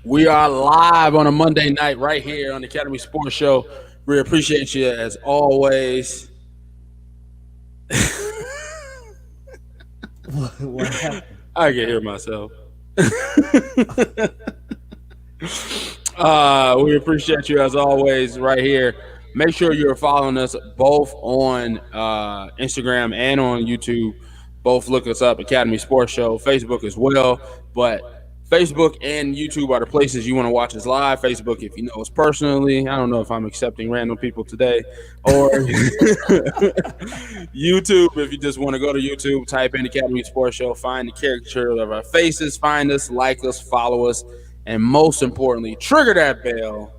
We are live on a Monday night right here on the Academy Sports Show. We appreciate you as always. What happened? I can hear myself. We appreciate you as always right here. Make sure you're following us both on Instagram and on YouTube. Both look us up, Academy Sports Show, Facebook as well. But Facebook and YouTube are the places you want to watch us live. Facebook, if you know us personally. I don't know if I'm accepting random people today. Or YouTube, if you just want to go to YouTube, type in Academy Sports Show, find the caricature of our faces, find us, like us, follow us, and most importantly, trigger that bell.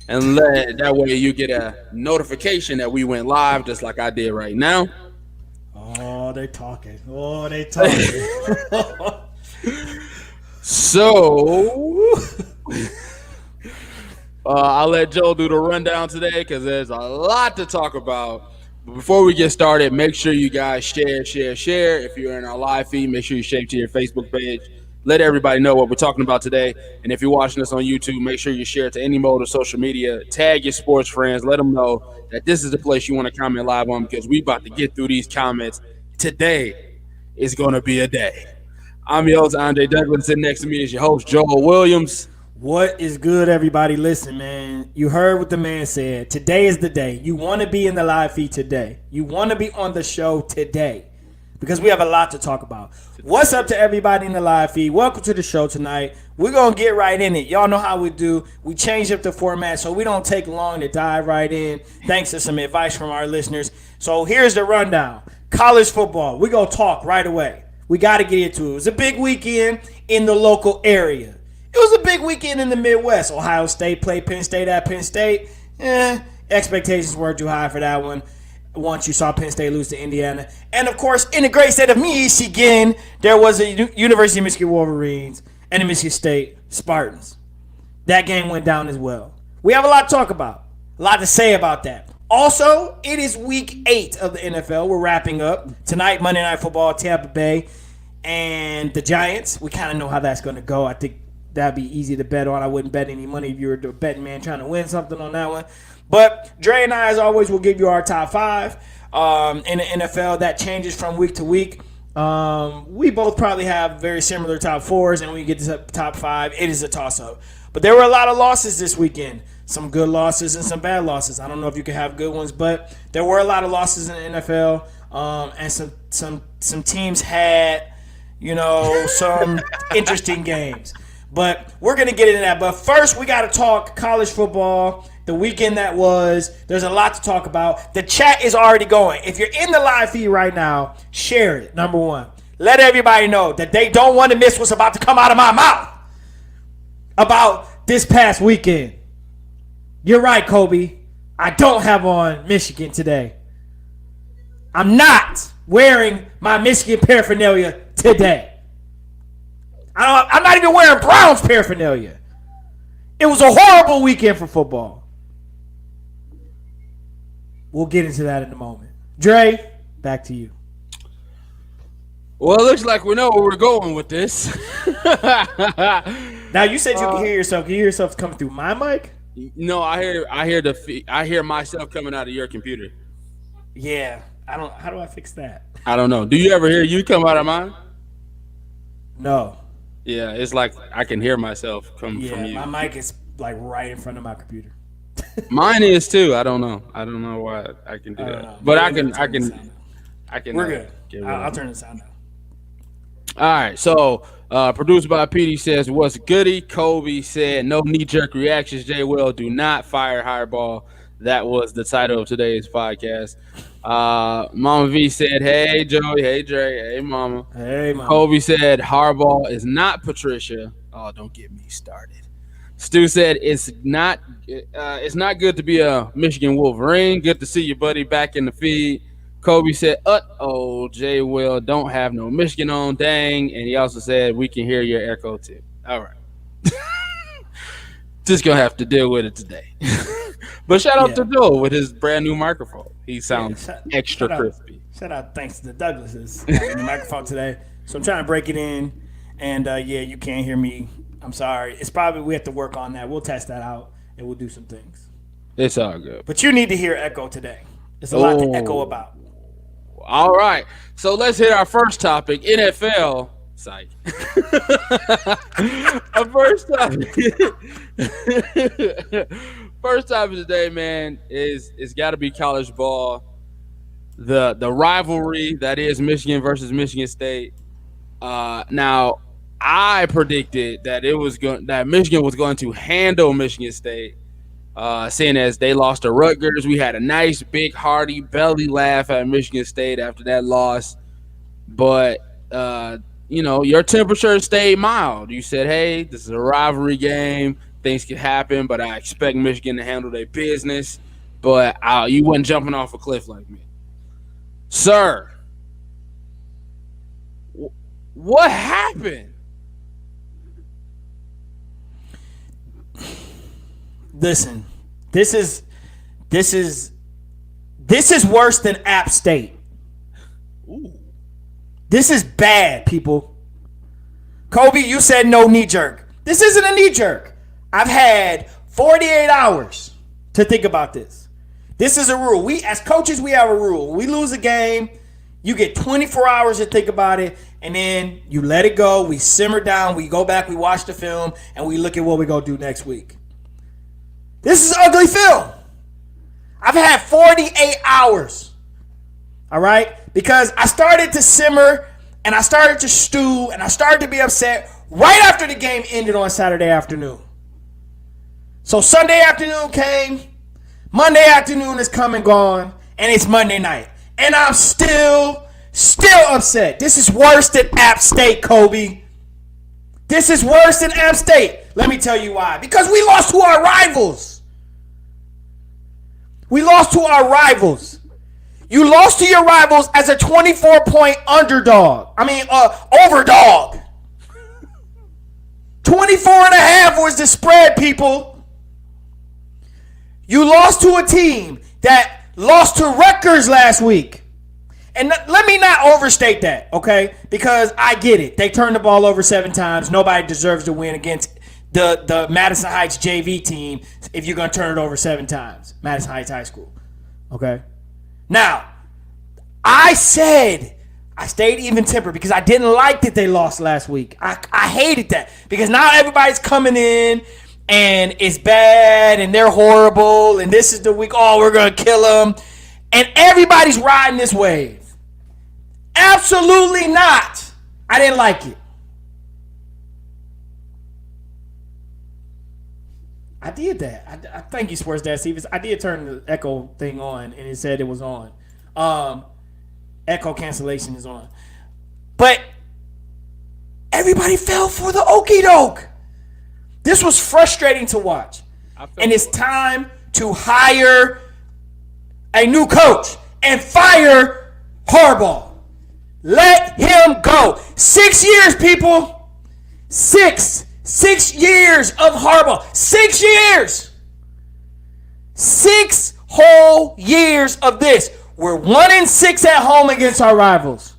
And that way you get a notification that we went live, just like I did right now. Oh, they talking. Oh, they talking. So I'll let Joe do the rundown today because there's a lot to talk about. But before we get started, make sure you guys share. If you're in our live feed, make sure you share to your Facebook page. Let everybody know what we're talking about today. And if you're watching us on YouTube, make sure you share it to any mode of social media. Tag your sports friends. Let them know that this is the place you want to comment live on because we about to get through these comments. Today is going to be a day. I'm your host, Andre Douglas. Sitting next to me is your host, Joel Williams. What is good, everybody? Listen, man. You heard what the man said. Today is the day. You want to be in the live feed today. You want to be on the show today. Because we have a lot to talk about. What's up to everybody in the live feed? Welcome to the show tonight. We're going to get right in it. Y'all know how we do. We changed up the format so we don't take long to dive right in. Thanks to some advice from our listeners. So here's the rundown. College football. We're going to talk right away. We got to get into it. It was a big weekend in the local area. It was a big weekend in the Midwest. Ohio State played Penn State at Penn State. Expectations weren't too high for that one. Once you saw Penn State lose to Indiana. And, of course, in the great state of Michigan, there was a University of Michigan Wolverines and the Michigan State Spartans. That game went down as well. We have a lot to talk about, a lot to say about that. Also, it is week 8 of the NFL. We're wrapping up. Tonight, Monday Night Football, Tampa Bay and the Giants. We kind of know how that's going to go. I think that'd be easy to bet on. I wouldn't bet any money if you were a betting man trying to win something on that one. But Dre and I, as always, will give you our top 5 in the NFL. That changes from week to week. We both probably have very similar top 4s, and when we get to top 5, it is a toss-up. But there were a lot of losses this weekend. Some good losses and some bad losses. I don't know if you can have good ones, but there were a lot of losses in the NFL, and some teams had, some interesting games. But we're going to get into that. But first, we got to talk college football. The weekend that was. There's a lot to talk about. The chat is already going. If you're in the live feed right now, share it, number one. Let everybody know that they don't want to miss what's about to come out of my mouth about this past weekend. You're right, Kobe. I don't have on Michigan today. I'm not wearing my Michigan paraphernalia today. I'm not even wearing Browns paraphernalia. It was a horrible weekend for football. We'll get into that in a moment. Dre, back to you. Well, it looks like we know where we're going with this. Now, you said you can hear yourself. Can you hear yourself coming through my mic? No, I hear myself coming out of your computer. Yeah. How do I fix that? I don't know. Do you ever hear you come out of mine? No. Yeah, it's like I can hear myself come from you. Yeah, my mic is like right in front of my computer. Mine is too. I don't know why I can do that. But I can. We're good. I'll turn the sound down. All right. So, produced by PD says, "What's goody?" Kobe said, "No knee-jerk reactions." Jay Will, do not fire Harbaugh. That was the title of today's podcast. Mama V said, "Hey Joey, hey Dre, hey Mama." Hey Mama. Kobe said, "Harbaugh is not Patricia." Oh, don't get me started. Stu said, it's not good to be a Michigan Wolverine. Good to see you, buddy, back in the feed. Kobe said, Jay Will don't have no Michigan on, dang. And he also said, we can hear your echo too. All right. Just going to have to deal with it today. But shout out to Joe with his brand new microphone. He sounds extra crispy. Shout out, thanks to the Douglases. The microphone today. So I'm trying to break it in And yeah, you can't hear me. I'm sorry. It's probably we have to work on that. We'll test that out and we'll do some things. It's all good. But you need to hear echo today. There's a lot to echo about. All right. So let's hit our first topic, NFL. Psych. Our first topic. First topic today, man, is it's got to be college ball. The rivalry that is Michigan versus Michigan State. Now, I predicted that that Michigan was going to handle Michigan State. Seeing as they lost to Rutgers, we had a nice, big, hearty belly laugh at Michigan State after that loss. But, your temperature stayed mild. You said, hey, this is a rivalry game. Things can happen, but I expect Michigan to handle their business. But you wasn't jumping off a cliff like me. Sir, what happened? Listen, this is worse than App State. Ooh. This is bad, people. Kobe, you said no knee jerk. This isn't a knee jerk. I've had 48 hours to think about this. This is a rule. We, as coaches, we have a rule. When we lose a game, you get 24 hours to think about it, and then you let it go. We simmer down. We go back. We watch the film, and we look at what we're going to do next week. This is ugly film. I've had 48 hours. All right? Because I started to simmer and I started to stew and I started to be upset right after the game ended on Saturday afternoon. So Sunday afternoon came, Monday afternoon is come and gone, and it's Monday night. And I'm still upset. This is worse than App State, Kobe. This is worse than App State. Let me tell you why. Because we lost to our rivals. We lost to our rivals. You lost to your rivals as a 24-point underdog. Overdog. 24.5 was the spread, people. You lost to a team that lost to Rutgers last week. And let me not overstate that, okay? Because I get it. They turned the ball over 7 times. Nobody deserves to win against the Madison Heights JV team if you're going to turn it over 7 times. Madison Heights High School. Okay? Now, I stayed even-tempered because I didn't like that they lost last week. I hated that because now everybody's coming in and it's bad and they're horrible and this is the week, we're going to kill them. And everybody's riding this wave. Absolutely not. I didn't like it. I did that. I thank you, Sports Dad Stevens. I did turn the echo thing on, and it said it was on. Echo cancellation is on. But everybody fell for the okie doke. This was frustrating to watch. And it's time to hire a new coach and fire Harbaugh. Let him go. 6 years, people. 6 years of Harbaugh. 6 years. 6 whole years of this. We're 1-6 at home against our rivals.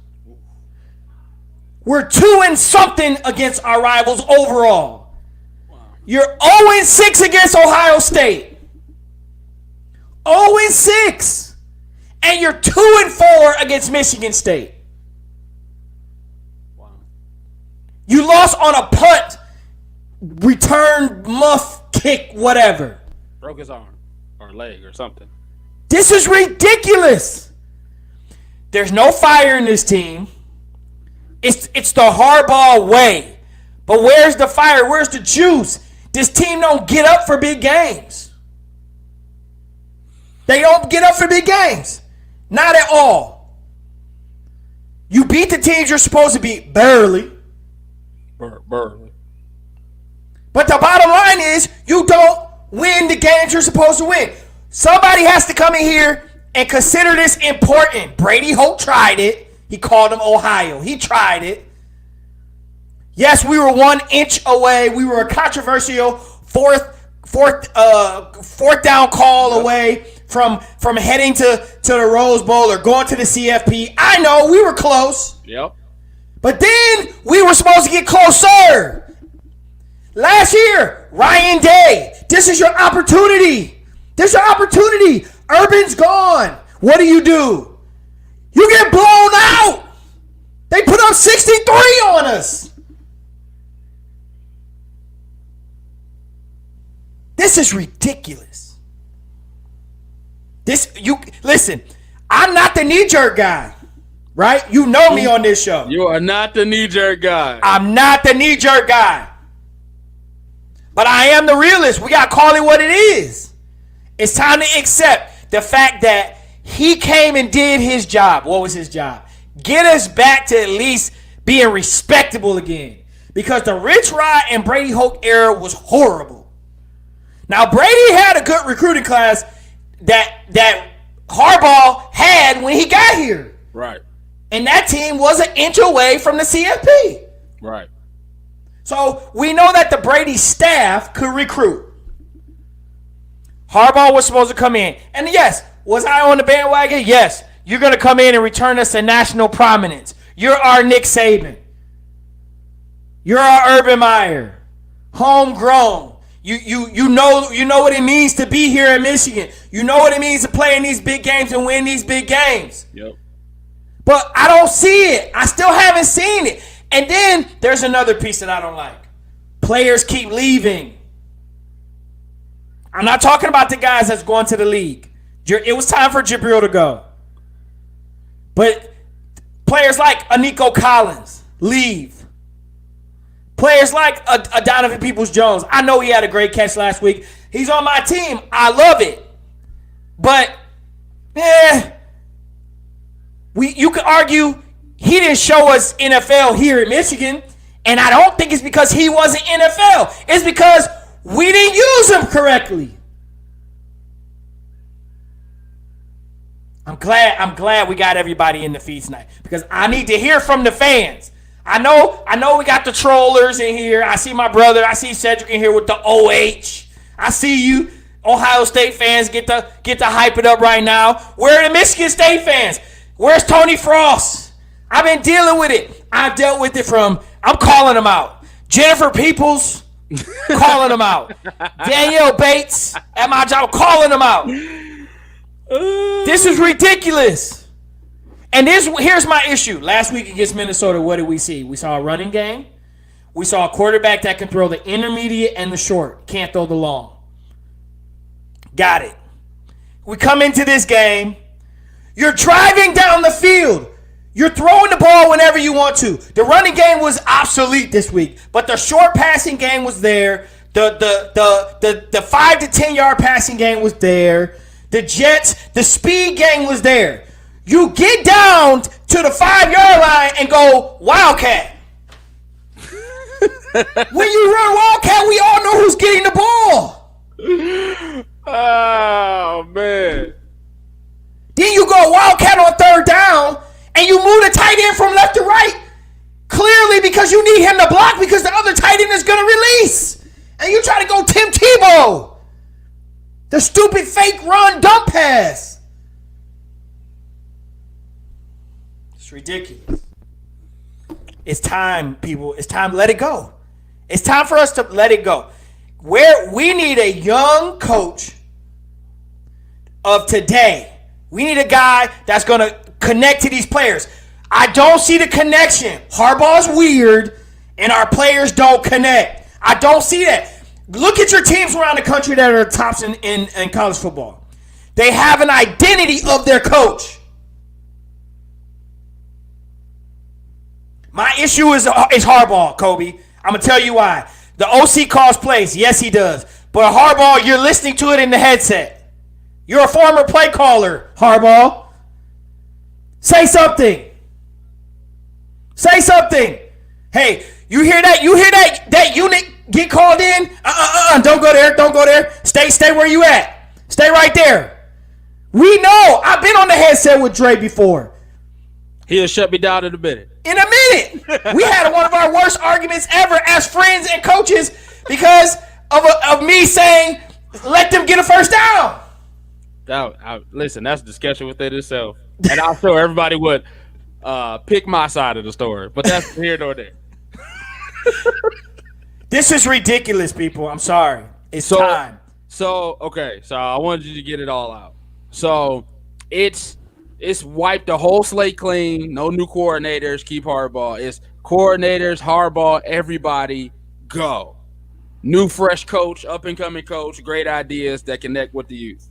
We're 2-something against our rivals overall. You're 0-6 against Ohio State. 0-6. And you're 2-4 against Michigan State. You lost on a punt, return, muff, kick, whatever. Broke his arm or leg or something. This is ridiculous. There's no fire in this team. It's the Harbaugh way. But where's the fire? Where's the juice? This team don't get up for big games. They don't get up for big games. Not at all. You beat the teams you're supposed to beat barely. Barely. But the bottom line is you don't win the games you're supposed to win. Somebody has to come in here and consider this important. Brady Holt tried it. He called them Ohio. He tried it. Yes, we were 1 inch away. We were a controversial fourth down call away from heading to the Rose Bowl or going to the CFP. I know we were close. Yep. But then we were supposed to get closer. Last year, Ryan Day, this is your opportunity. This is your opportunity. Urban's gone. What do? You get blown out. They put up 63 on us. This is ridiculous. Listen, I'm not the knee-jerk guy, right? You know me on this show. You are not the knee-jerk guy. I'm not the knee-jerk guy. But I am the realist. We got to call it what it is. It's time to accept the fact that he came and did his job. What was his job? Get us back to at least being respectable again. Because the Rich Rod and Brady Hoke era was horrible. Now, Brady had a good recruiting class that Harbaugh had when he got here. Right. And that team was an inch away from the CFP. Right. So we know that the Brady staff could recruit. Harbaugh was supposed to come in. And yes, was I on the bandwagon? Yes. You're going to come in and return us to national prominence. You're our Nick Saban. You're our Urban Meyer. Homegrown. You know what it means to be here in Michigan. You know what it means to play in these big games and win these big games. Yep. But I don't see it. I still haven't seen it. And then there's another piece that I don't like. Players keep leaving. I'm not talking about the guys that's going to the league. It was time for Jabril to go. But players like Nico Collins leave. Players like a Donovan Peoples-Jones. I know he had a great catch last week. He's on my team. I love it. But, you could argue he didn't show us NFL here in Michigan. And I don't think it's because he wasn't NFL. It's because we didn't use him correctly. I'm glad we got everybody in the feed tonight. Because I need to hear from the fans. I know we got the trollers in here. I see my brother. I see Cedric in here with the OH. I see you, Ohio State fans, get to hype it up right now. Where are the Michigan State fans? Where's Tony Frost? I've been dealing with it. I've dealt with it I'm calling them out. Jennifer Peoples, calling them out. Danielle Bates, at my job, calling them out. This is ridiculous. And here's my issue. Last week against Minnesota, what did we see? We saw a running game. We saw a quarterback that can throw the intermediate and the short. Can't throw the long. Got it. We come into this game. You're driving down the field. You're throwing the ball whenever you want to. The running game was obsolete this week, but the short passing game was there. The 5 to 10 yard passing game was there. The Jets, the speed game was there. You get down to the 5 yard line and go Wildcat. When you run Wildcat, we all know who's getting the ball. Oh, man. Then you go Wildcat on third down, and you move the tight end from left to right. Clearly because you need him to block because the other tight end is going to release. And you try to go Tim Tebow. The stupid fake run dump pass. It's ridiculous. It's time, people. It's time to let it go. It's time for us to let it go. Where we need a young coach of today. We need a guy that's going to connect to these players. I don't see the connection. Harbaugh's weird, and our players don't connect. I don't see that. Look at your teams around the country that are tops in college football. They have an identity of their coach. My issue is Harbaugh, Kobe. I'm going to tell you why. The OC calls plays. Yes, he does. But Harbaugh, you're listening to it in the headset. You're a former play caller, Harbaugh. Say something. Say something. Hey, you hear that? You hear that unit get called in? Don't go there. Don't go there. Stay where you at. Stay right there. We know. I've been on the headset with Dre before. He'll shut me down in a minute. In a minute. We had one of our worst arguments ever as friends and coaches because of me saying, let them get a first down. Listen, that's a discussion within itself. And I'll show everybody what pick my side of the story, but that's here nor there. This is ridiculous, people. I'm sorry. It's time. So okay, so I wanted you to get it all out. So it's wiped the whole slate clean. No new coordinators. Keep Harbaugh. It's coordinators, Harbaugh, everybody go. New fresh coach, up and coming coach, great ideas that connect with the youth.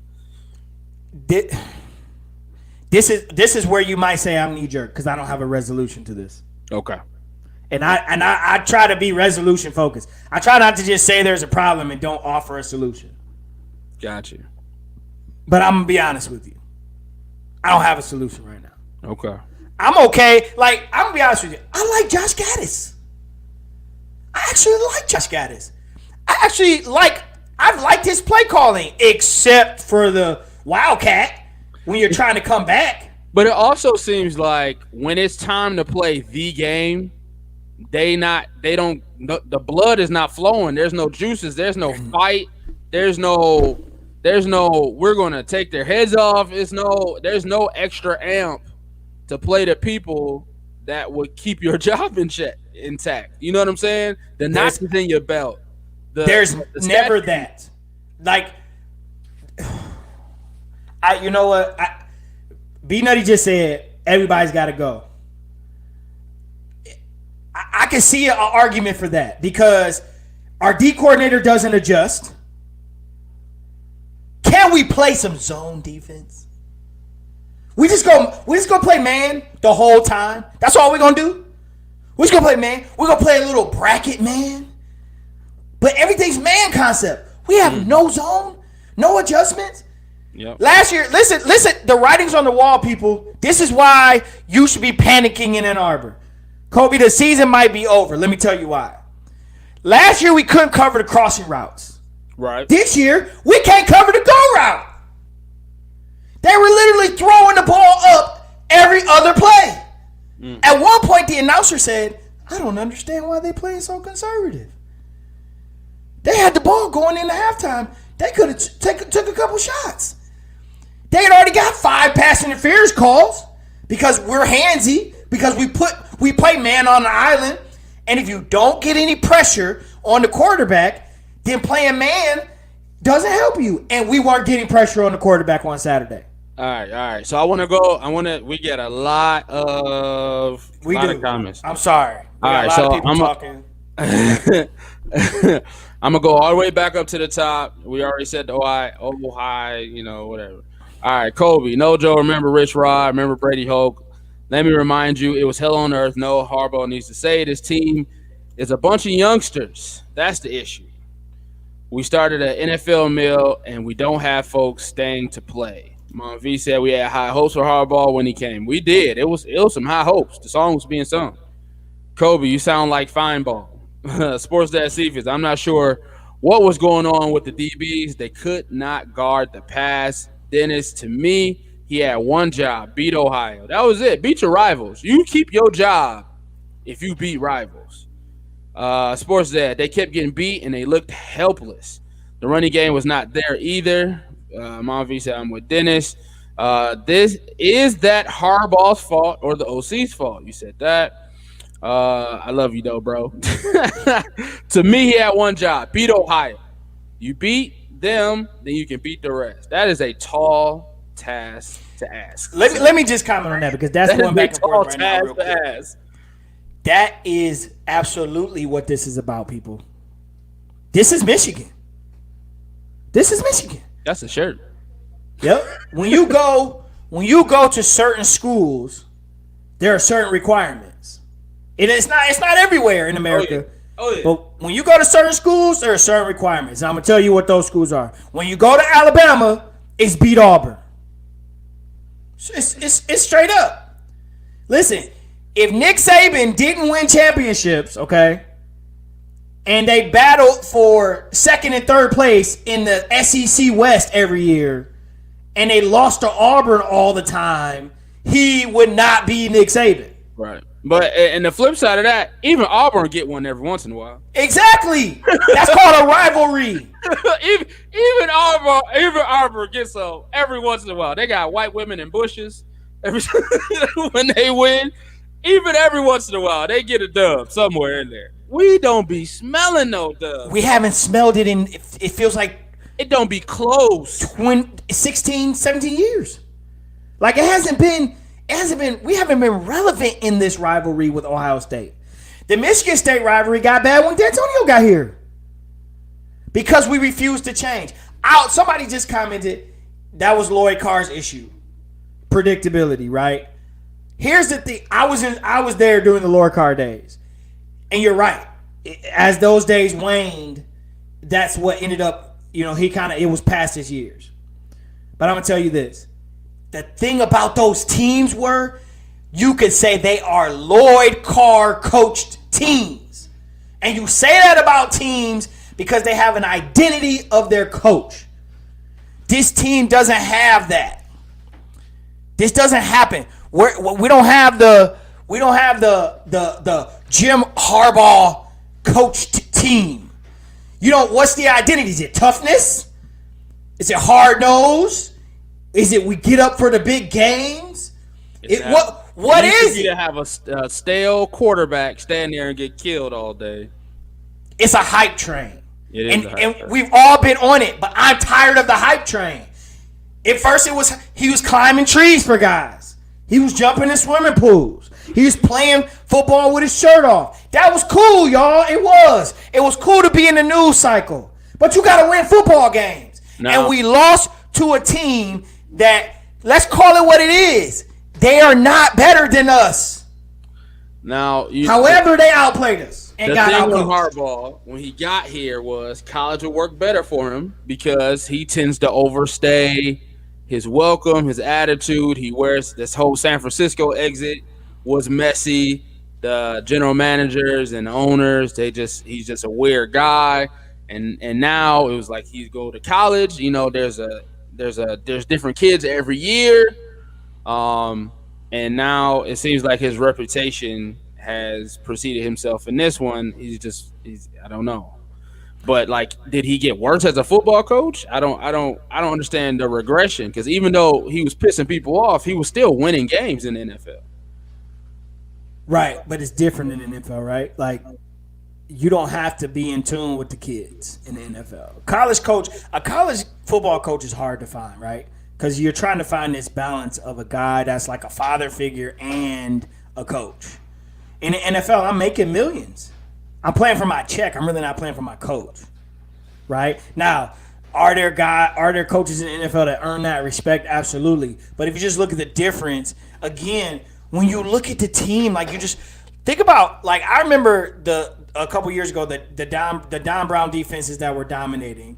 This is where you might say I'm knee jerk because I don't have a resolution to this. Okay. And I try to be resolution focused. I try not to just say there's a problem and don't offer a solution. Got you. But I'm gonna be honest with you. I don't have a solution right now. Okay. I'm okay. Like, I'm gonna be honest with you. I like Josh Gaddis. I actually like Josh Gaddis. I've liked his play calling, except for the Wildcat when you're trying to come back. But it also seems like when it's time to play the game, the blood is not flowing. There's no juices. There's no fight. There's no we're gonna take their heads off. There's no extra amp to play the people that would keep your job intact. You know what I'm saying? The notch is in your belt. There's never that. Like, you know what? B Nutty just said everybody's got to go. I can see an argument for that because our D coordinator doesn't adjust. Can we play some zone defense? We just go play man the whole time. That's all we're gonna do. We're just gonna play man. We're gonna play a little bracket man. But everything's man concept. We have no zone, no adjustments. Yep. Last year, listen, the writing's on the wall, people. This is why you should be panicking in Ann Arbor. Kobe, the season might be over. Let me tell you why. Last year, we couldn't cover the crossing routes. Right. This year, we can't cover the go route. They were literally throwing the ball up every other play. At one point, the announcer said, I don't understand why they're playing so conservative. They had the ball going into halftime. They could have took a couple shots. They had already got 5 pass interference calls because we're handsy, because we play man on the island. And if you don't get any pressure on the quarterback, then playing man doesn't help you. And we weren't getting pressure on the quarterback on Saturday. All right. So we get a lot of comments. I'm sorry. All right, a lot of people talking. I'm gonna go all the way back up to the top. We already said the Ohio, whatever. All right, Kobe, Nojo, remember Rich Rod, remember Brady Hoke. Let me remind you, it was hell on earth. No, Harbaugh needs to say this team is a bunch of youngsters. That's the issue. We started an NFL mill, and we don't have folks staying to play. Mom V said we had high hopes for Harbaugh when he came. We did. It was some high hopes. The song was being sung. Kobe, you sound like Feinbaum. Sports Dad Cephas, I'm not sure what was going on with the DBs. They could not guard the pass. Dennis, to me, he had one job, beat Ohio. That was it. Beat your rivals. You keep your job if you beat rivals. Sports Dad, they kept getting beat, and they looked helpless. The running game was not there either. Mom V said, I'm with Dennis. This is that Harbaugh's fault or the OC's fault? You said that. I love you, though, bro. To me, he had one job. Beat Ohio. You beat them, then you can beat the rest. That is a tall task to ask. Let me just comment on that because that's going back and forth right now real quick. That is absolutely what this is about, people. This is Michigan. That's a shirt. Yep. When you go to certain schools, there are certain requirements. It's not everywhere in America. Oh yeah. But when you go to certain schools, there are certain requirements. And I'm gonna tell you what those schools are. When you go to Alabama, it's beat Auburn. It's straight up. Listen, if Nick Saban didn't win championships, okay, and they battled for second and third place in the SEC West every year, and they lost to Auburn all the time, he would not be Nick Saban. Right. But and the flip side of that, even Auburn get one every once in a while. Exactly. That's called a rivalry. even Auburn gets some every once in a while. They got white women in bushes. Every when they win, even every once in a while, they get a dub somewhere in there. We don't be smelling no dub. We haven't smelled it in, it feels like It don't be close. 16, 17 years. Like we haven't been relevant in this rivalry with Ohio State. The Michigan State rivalry got bad when D'Antonio got here. Because we refused to change. Somebody just commented that was Lloyd Carr's issue. Predictability, right? Here's the thing. I was there during the Lloyd Carr days. And you're right. As those days waned, that's what ended up, it was past his years. But I'm going to tell you this. The thing about those teams were, you could say they are Lloyd Carr coached teams. And you say that about teams because they have an identity of their coach. This team doesn't have that. This doesn't happen. We don't have the Jim Harbaugh coached team. What's the identity? Is it toughness? Is it hard nose? Is it we get up for the big games? What is it? To have a stale quarterback stand there and get killed all day. It's a hype train. It is a hype train. We've all been on it, but I'm tired of the hype train. At first, he was climbing trees for guys. He was jumping in swimming pools. He was playing football with his shirt off. That was cool, y'all. It was. It was cool to be in the news cycle. But you got to win football games. No. And we lost to a team that, let's call it what it is. They are not better than us. Now, however, they outplayed us and got outcoached. The thing with Harbaugh, when he got here, was college would work better for him because he tends to overstay his welcome, his attitude. He wears this whole San Francisco exit was messy. The general managers and owners, he's just a weird guy. And now it was like he's go to college. There's different kids every year. And now it seems like his reputation has preceded himself in this one. He's I don't know. But did he get worse as a football coach? I don't understand the regression, because even though he was pissing people off, he was still winning games in the NFL. Right, but it's different in the NFL, right? You don't have to be in tune with the kids in the NFL. A college football coach is hard to find, right? Because you're trying to find this balance of a guy that's like a father figure and a coach. In the NFL, I'm making millions. I'm playing for my check. I'm really not playing for my coach, right? Now, are there coaches in the NFL that earn that respect? Absolutely. But if you just look at the difference, again, when you look at the team, you just think about, I remember a couple years ago the Don Brown defenses that were dominating,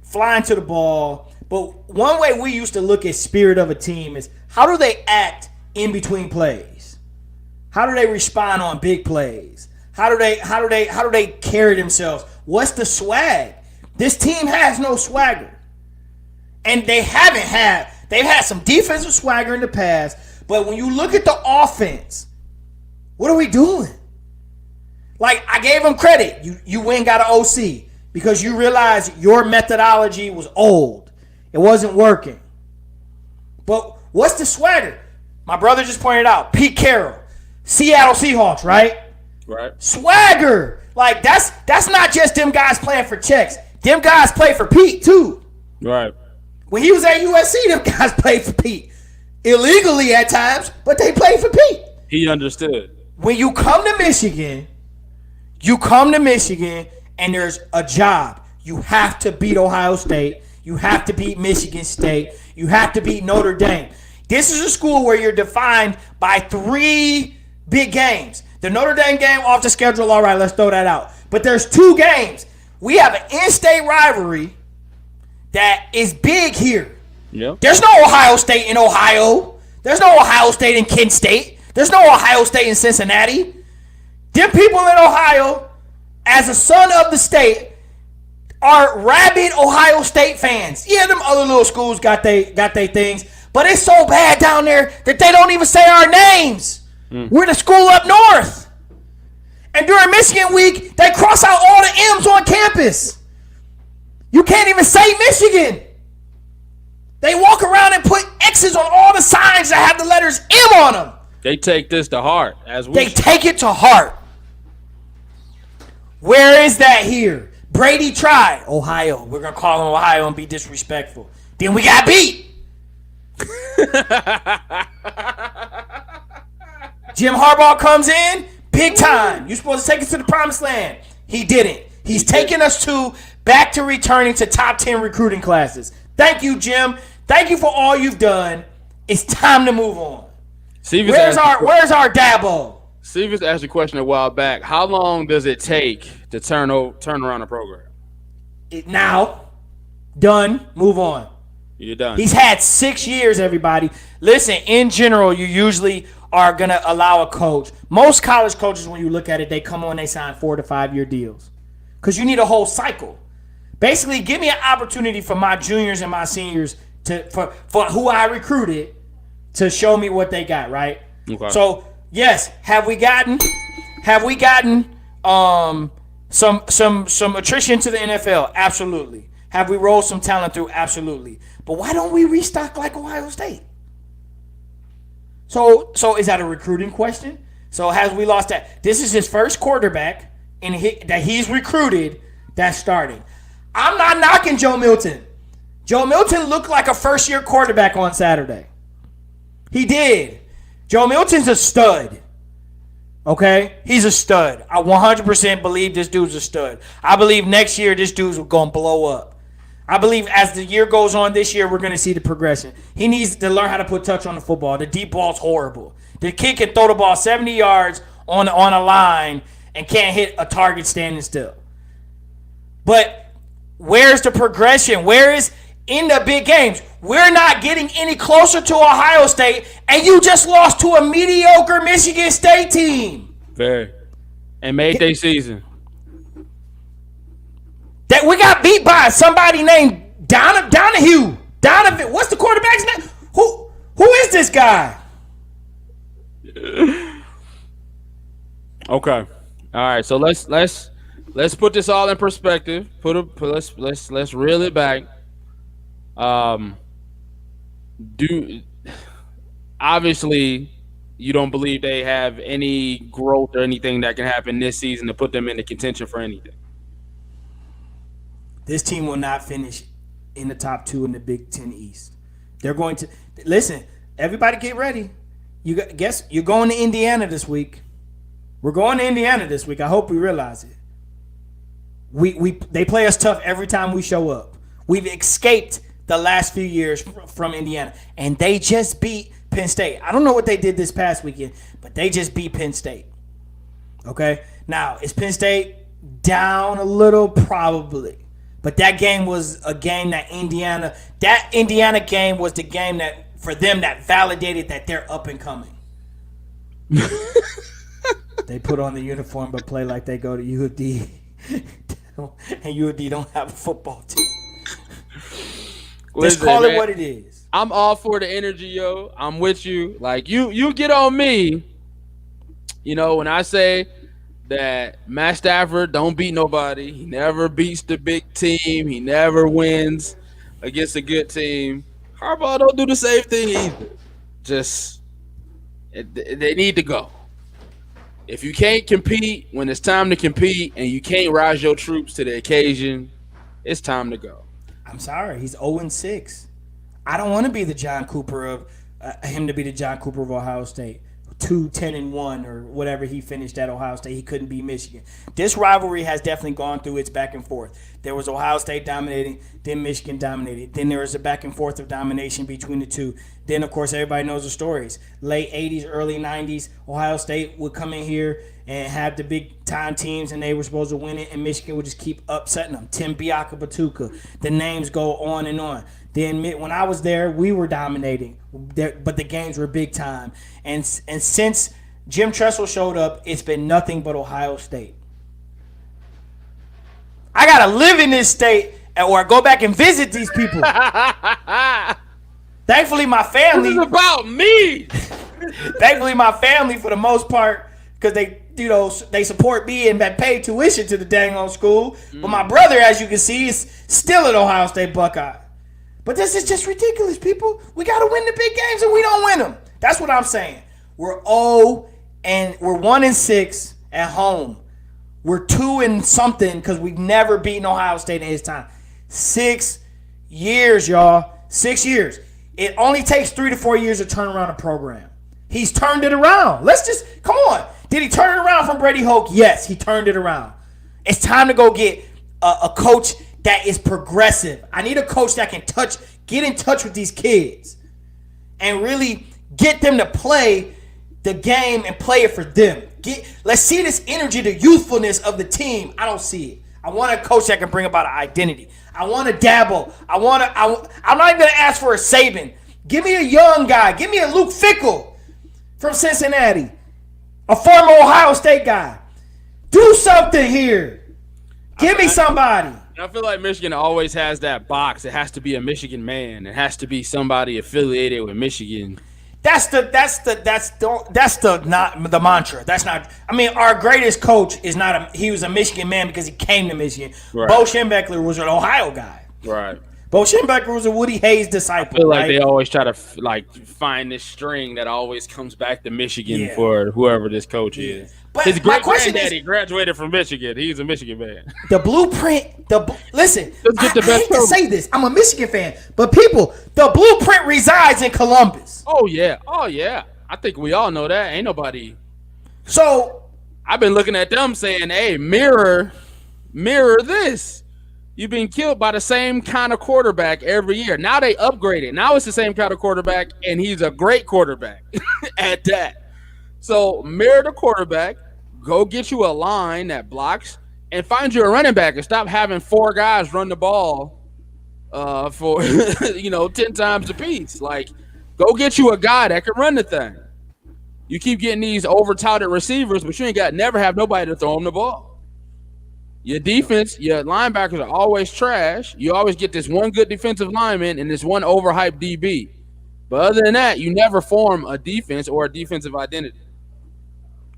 flying to the ball. But one way we used to look at spirit of a team is, how do they act in between plays? How do they respond on big plays? How do they carry themselves? What's the swag? This team has no swagger. And they've had some defensive swagger in the past, but when you look at the offense, what are we doing? I gave them credit. You went and got an OC because you realized your methodology was old. It wasn't working. But what's the swagger? My brother just pointed out, Pete Carroll, Seattle Seahawks, right? Right. Swagger. That's not just them guys playing for checks. Them guys play for Pete too. Right. When he was at USC, them guys played for Pete. Illegally at times, but they played for Pete. He understood. When you come to Michigan and there's a job. You have to beat Ohio State. You have to beat Michigan State. You have to beat Notre Dame. This is a school where you're defined by 3 big games. The Notre Dame game off the schedule, all right, let's throw that out. But there's 2 games. We have an in-state rivalry that is big here. Yep. There's no Ohio State in Ohio. There's no Ohio State in Kent State. There's no Ohio State in Cincinnati. Them people in Ohio, as a son of the state, are rabid Ohio State fans. Yeah, them other little schools got they things, but it's so bad down there that they don't even say our names. We're the school up north. And during Michigan week, they cross out all the M's on campus. You can't even say Michigan. They walk around and put X's on all the signs that have the letters M on them. They take this to heart. They take it to heart. Where is that here? Brady tried. Ohio. We're going to call him Ohio and be disrespectful. Then we got beat. Jim Harbaugh comes in, big time. You're supposed to take us to the promised land. He didn't. He's taking us back to returning to top 10 recruiting classes. Thank you, Jim. Thank you for all you've done. It's time to move on. Where's our Dabo? Stevens asked a question a while back. How long does it take to turn around a program? Now, done, move on. You're done. He's had 6 years, everybody. Listen, in general, you usually are going to allow a coach. Most college coaches, when you look at it, they come on, they sign 4 to 5 year deals. Because you need a whole cycle. Basically, give me an opportunity for my juniors and my seniors for who I recruited to show me what they got, right? Okay. So, yes, have we gotten some attrition to the NFL? Absolutely. Have we rolled some talent through? Absolutely. But why don't we restock like Ohio State? So is that a recruiting question? So has we lost that? This is his first quarterback that he's recruited that's starting. I'm not knocking Joe Milton. Joe Milton looked like a first-year quarterback on Saturday. He did. Joe Milton's a stud. Okay? He's a stud. I 100% believe this dude's a stud. I believe next year this dude's going to blow up. I believe as the year goes on this year, we're going to see the progression. He needs to learn how to put touch on the football. The deep ball's horrible. The kid can throw the ball 70 yards on a line and can't hit a target standing still. But where's the progression? Where is in the big games? We're not getting any closer to Ohio State, and you just lost to a mediocre Michigan State team. Very. And made their season. That we got beat by somebody named Donahue. Donovan. What's the quarterback's name? Who is this guy? Okay. All right. So let's put this all in perspective. Let's reel it back. Obviously you don't believe they have any growth or anything that can happen this season to put them into contention for anything. This team will not finish in the top 2 in the Big Ten East. They're going to listen. Everybody, get ready. You're going to Indiana this week. We're going to Indiana this week. I hope we realize it. They play us tough every time we show up. We've escaped the last few years from Indiana, and they just beat Penn State. I don't know what they did this past weekend, but they just beat Penn State. Okay? Now, is Penn State down a little? Probably. But that game was a game that Indiana game was the game that, for them, that validated that they're up and coming. They put on the uniform but play like they go to UD. And UD don't have a football team. Just call it what it is. I'm all for the energy, yo. I'm with you. Like, you get on me. You know, when I say that Matt Stafford don't beat nobody. He never beats the big team. He never wins against a good team. Harbaugh don't do the same thing either. Just they need to go. If you can't compete when it's time to compete and you can't rise your troops to the occasion, it's time to go. I'm sorry. He's 0-6. I don't want to be the John Cooper of him to be the John Cooper of Ohio State. 2-10-1 or whatever he finished at Ohio State. He couldn't beat Michigan. This rivalry has definitely gone through its back and forth. There was Ohio State dominating, then Michigan dominated. Then there was a back and forth of domination between the two. Then, of course, everybody knows the stories. Late 80s, early 90s, Ohio State would come in here and have the big-time teams, and they were supposed to win it, and Michigan would just keep upsetting them. Tim Biaka Batuka. The names go on and on. Then when I was there, we were dominating, but the games were big time. And since Jim Tressel showed up, it's been nothing but Ohio State. I got to live in this state or go back and visit these people. Thankfully, my family. This is about me. Thankfully, my family, for the most part, because they support me and pay tuition to the dang old school. But my brother, as you can see, is still an Ohio State Buckeye. But this is just ridiculous, people. We got to win the big games and we don't win them. That's what I'm saying. We're 0 and we're 1-6 at home. We're 2 and something because we've never beaten Ohio State in his time. 6 years, y'all. 6 years. It only takes 3 to 4 years to turn around a program. He's turned it around. Let's just, come on. Did he turn it around from Brady Hoke? Yes, he turned it around. It's time to go get a coach that is progressive. I need a coach that can get in touch with these kids and really get them to play the game and play it for them. Let's see this energy, the youthfulness of the team. I don't see it. I want a coach that can bring about an identity. I want a Dabo. I'm not even going to ask for a Saban. Give me a young guy. Give me a Luke Fickell from Cincinnati, a former Ohio State guy. Do something here. Give me somebody. I feel like Michigan always has that box. It has to be a Michigan man. It has to be somebody affiliated with Michigan. That's not the mantra. That's not. I mean, our greatest coach is not he was a Michigan man because he came to Michigan. Right. Bo Schembechler was an Ohio guy. Right. Bo Schembechler was a Woody Hayes disciple. I feel like they always try to find this string that always comes back to Michigan for whoever this coach is. But his great granddaddy graduated from Michigan. He's a Michigan man. The blueprint. Listen, I hate to say this. I'm a Michigan fan, but people, the blueprint resides in Columbus. Oh yeah. I think we all know that. Ain't nobody. So I've been looking at them saying, "Hey, mirror this." You've been killed by the same kind of quarterback every year. Now they upgraded. Now it's the same kind of quarterback, and he's a great quarterback at that. So mirror the quarterback, go get you a line that blocks, and find you a running back, and stop having 4 guys run the ball for 10 times a piece. Like, go get you a guy that can run the thing. You keep getting these over-touted receivers, but you never have nobody to throw them the ball. Your defense, your linebackers are always trash. You always get this one good defensive lineman and this one overhyped DB. But other than that, you never form a defense or a defensive identity.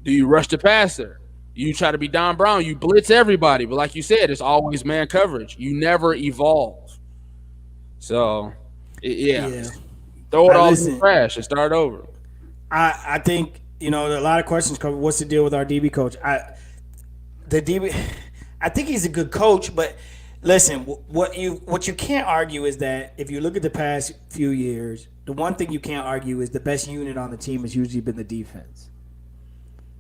Do you rush the passer? You try to be Don Brown. You blitz everybody. But like you said, it's always man coverage. You never evolve. So, yeah. Throw it all in the trash and start over. I think, a lot of questions come. What's the deal with our DB coach? I think he's a good coach, but listen, what you can't argue is that if you look at the past few years, the one thing you can't argue is the best unit on the team has usually been the defense.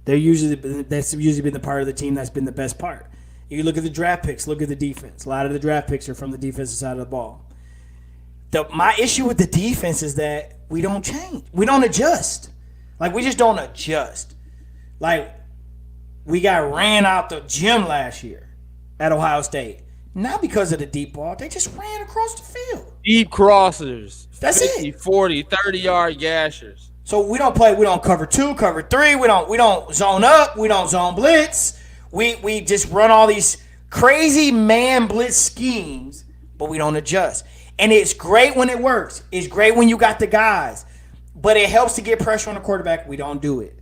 That's usually been the part of the team that's been the best part. You look at the draft picks, look at the defense. A lot of the draft picks are from the defensive side of the ball. My issue with the defense is that we don't change. We don't adjust. Like, we just don't adjust. Like, we got ran out the gym last year at Ohio State. Not because of the deep ball. They just ran across the field. Deep crossers. That's 50, it. 40, 30-yard gashers. So we don't cover 2, cover 3. We don't zone up. We don't zone blitz. We just run all these crazy man blitz schemes, but we don't adjust. And it's great when it works. It's great when you got the guys. But it helps to get pressure on the quarterback. We don't do it.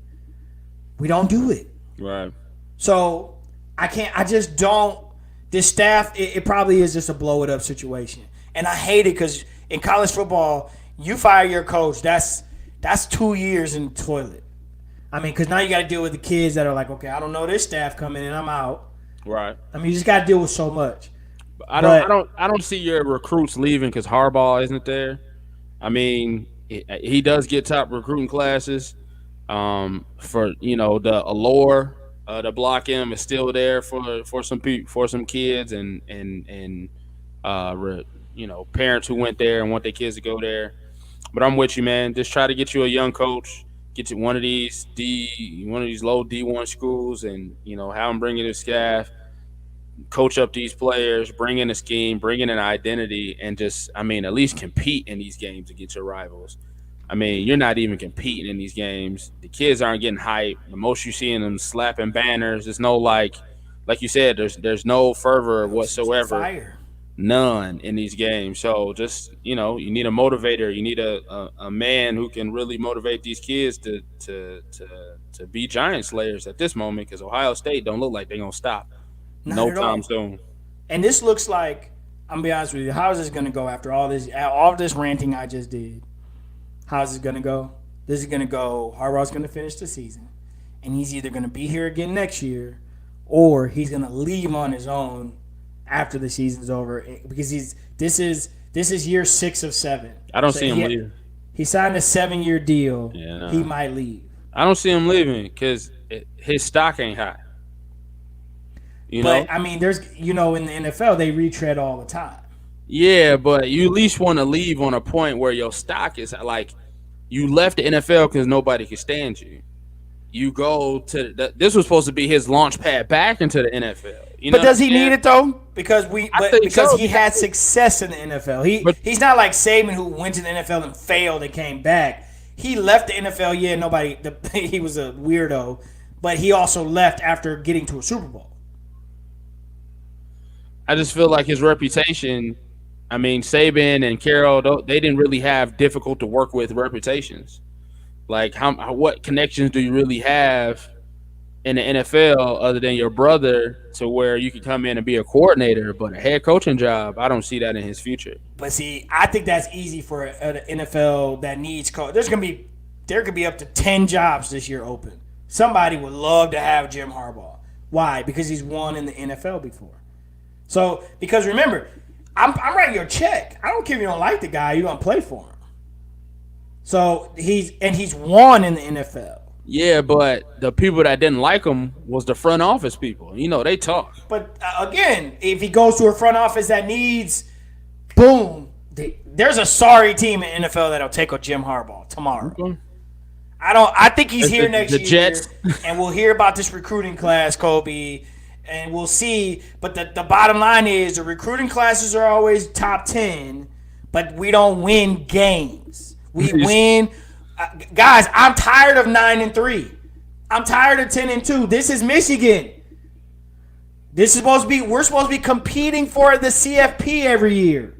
Right. So I just don't. This staff, it probably is just a blow it up situation. And I hate it because in college football, you fire your coach, that's 2 years in the toilet. I mean, because now you got to deal with the kids that are like, okay, I don't know this staff coming in, I'm out. Right. I mean, you just got to deal with so much. I don't see your recruits leaving because Harbaugh isn't there. I mean, he does get top recruiting classes. For the allure to block him is still there for some kids and parents who went there and want their kids to go there. But I'm with you, man. Just try to get you a young coach, get you one of these low D1 schools, and have them bring in his staff, coach up these players, bring in a scheme, bring in an identity, and just at least compete in these games against your rivals. I mean, you're not even competing in these games. The kids aren't getting hype. The most you see in them slapping banners. There's no like you said. There's no fervor whatsoever. Fire. None in these games. So just you need a motivator. You need a man who can really motivate these kids to be giant slayers at this moment, because Ohio State don't look like they're gonna stop no time soon. And this looks like I'm gonna be honest with you. How is this gonna go after all this ranting I just did? How is this gonna go? This is gonna go. Harbaugh's gonna finish the season, and he's either gonna be here again next year, or he's gonna leave on his own after the season's over because this is year 6 of 7. I don't see him leaving. He signed a 7-year deal. Yeah, no. He might leave. I don't see him leaving because his stock ain't high. But I mean, there's in the NFL they retread all the time. Yeah, but you at least want to leave on a point where your stock is like you left the NFL because nobody could stand you. You go to this was supposed to be his launch pad back into the NFL. But does he need it though? Because he had success in the NFL. He's not like Saban who went to the NFL and failed and came back. He left the NFL. Yeah, he was a weirdo, but he also left after getting to a Super Bowl. I just feel like his reputation. I mean, Saban and Carroll, they didn't really have difficult to work with reputations. Like, what connections do you really have in the NFL other than your brother to where you can come in and be a coordinator, but a head coaching job, I don't see that in his future. But see, I think that's easy for an NFL that needs coach. There could be up to 10 jobs this year open. Somebody would love to have Jim Harbaugh. Why? Because he's won in the NFL before. So, because remember, I'm writing your check. I don't care if you don't like the guy, you don't play for him. So he's won in the NFL. Yeah, but the people that didn't like him was the front office people. They talk. But again, if he goes to a front office that needs, boom, there's a sorry team in NFL that'll take a Jim Harbaugh tomorrow. Okay. I think he's here next year. Jets. And we'll hear about this recruiting class, Kobe. And we'll see, but the bottom line is the recruiting classes are always top 10, but we don't win games. We win. Guys, I'm tired of 9-3. I'm tired of 10-2. This is Michigan. We're supposed to be competing for the CFP every year.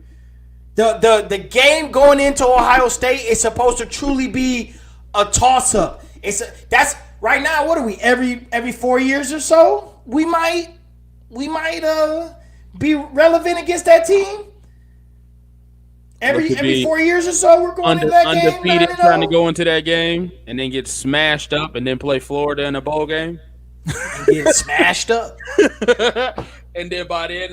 The game going into Ohio State is supposed to truly be a toss-up. That's right now, what are we, every 4 years or so? We might be relevant against that team. Every 4 years or so, we're going into that game undefeated, trying to go into that game and then get smashed up and then play Florida in a bowl game. And get smashed up. And then by then,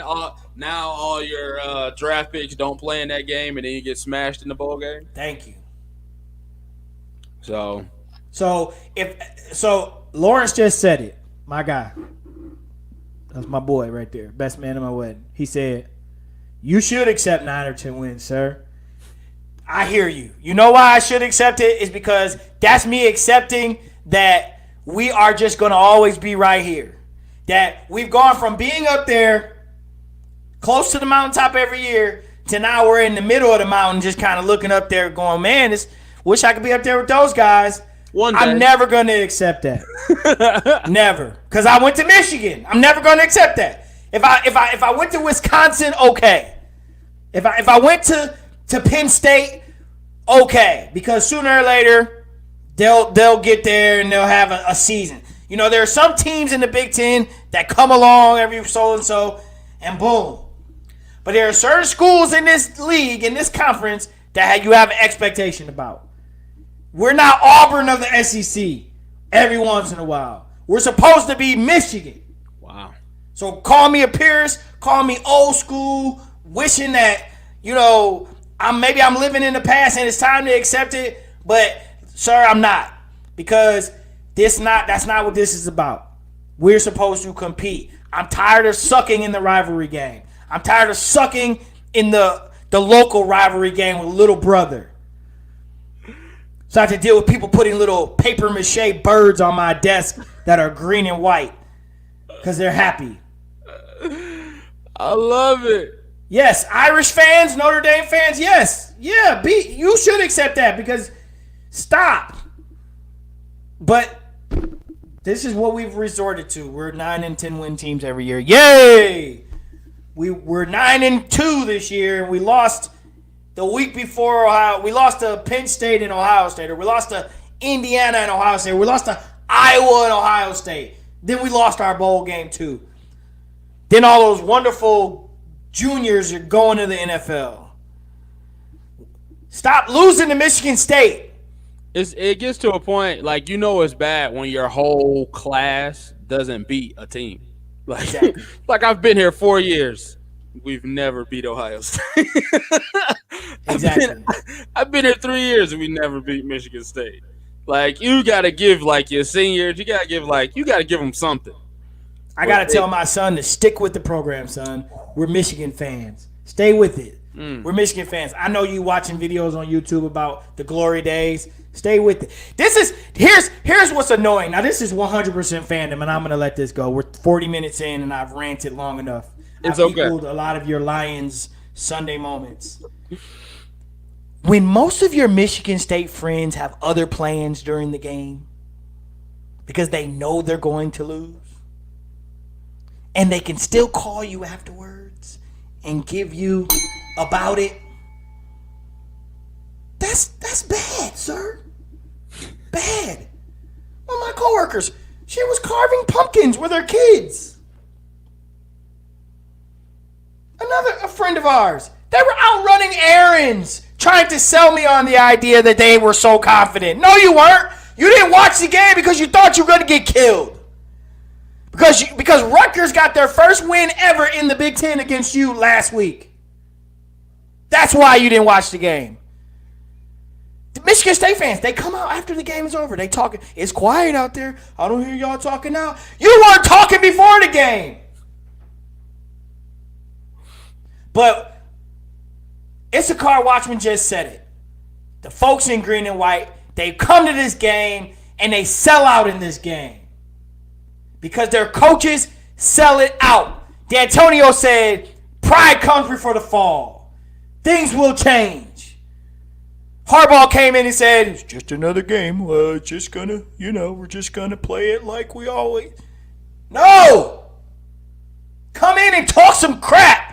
now all your draft picks don't play in that game, and then you get smashed in the bowl game. Thank you. So Lawrence just said it. My guy. That's my boy right there. Best man at my wedding. He said, you should accept 9 or 10 wins, sir. I hear you. You know why I should accept it? Is because that's me accepting that we are just going to always be right here. That we've gone from being up there close to the mountaintop every year to now we're in the middle of the mountain just kind of looking up there going, man, wish I could be up there with those guys. One day. I'm never going to accept that. Never. Because I went to Michigan. I'm never going to accept that. If I went to Wisconsin, okay. If I went to Penn State, okay. Because sooner or later, they'll get there and they'll have a season. There are some teams in the Big Ten that come along every so-and-so, and boom. But there are certain schools in this league, in this conference, that you have an expectation about. We're not Auburn of the SEC every once in a while. We're supposed to be Michigan. Wow. So call me a Pierce, call me old school, wishing that, I'm living in the past and it's time to accept it, but sir, I'm not. Because that's not what this is about. We're supposed to compete. I'm tired of sucking in the rivalry game. I'm tired of sucking in the local rivalry game with little brother. So I have to deal with people putting little paper mache birds on my desk that are green and white because they're happy. I love it. Yes, Irish fans, Notre Dame fans, yes. Yeah, you should accept that because stop. But this is what we've resorted to. We're 9 and 10 win teams every year. Yay! We're 9-2 this year, and we lost the week before Ohio. We lost to Penn State and Ohio State, or we lost to Indiana and Ohio State. We lost to Iowa and Ohio State. Then we lost our bowl game too. Then all those wonderful juniors are going to the NFL. Stop losing to Michigan State. It gets to a point like it's bad when your whole class doesn't beat a team. Like Exactly. like I've been here 4 years. We've never beat Ohio State. Exactly. I've been here 3 years and we never beat Michigan State. Like you gotta give like your seniors, you gotta give them something. I got to tell my son to stick with the program, son. We're Michigan fans. Stay with it. We're Michigan fans. I know you watching videos on YouTube about the glory days. Stay with it. Here's what's annoying. Now, this is 100% fandom, and I'm going to let this go. We're 40 minutes in, and I've ranted long enough. It's I've okay. equaled a lot of your Lions Sunday moments. When most of your Michigan State friends have other plans during the game because they know they're going to lose, and they can still call you afterwards and give you about it, that's bad, sir. Bad. One of my coworkers, she was carving pumpkins with her kids. A friend of ours, they were out running errands, trying to sell me on the idea that they were so confident. No, you weren't. You didn't watch the game because you thought you were going to get killed. Because Rutgers got their first win ever in the Big Ten against you last week. That's why you didn't watch the game. The Michigan State fans, they come out after the game is over. They talking. It's quiet out there. I don't hear y'all talking now. You weren't talking before the game. But Issachar Watchman just said it. The folks in green and white, they come to this game and they sell out in this game. Because their coaches sell it out. D'Antonio said, pride comes before the fall. Things will change. Harbaugh came in and said, it's just another game. We're just gonna play it like we always. No! Come in and talk some crap.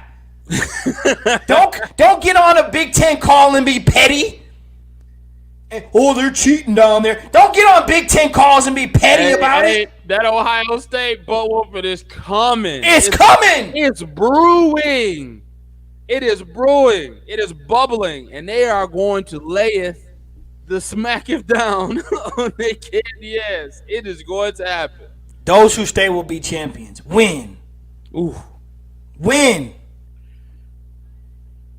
Don't get on a Big Ten call and be petty. Oh, they're cheating down there. Don't get on Big Ten calls and be petty about it. That Ohio State butt whooping is coming. It's coming. It's brewing. It is brewing. It is bubbling. And they are going to layeth the smacketh down on their candy ass. It is going to happen. Those who stay will be champions. Win. Ooh. Win.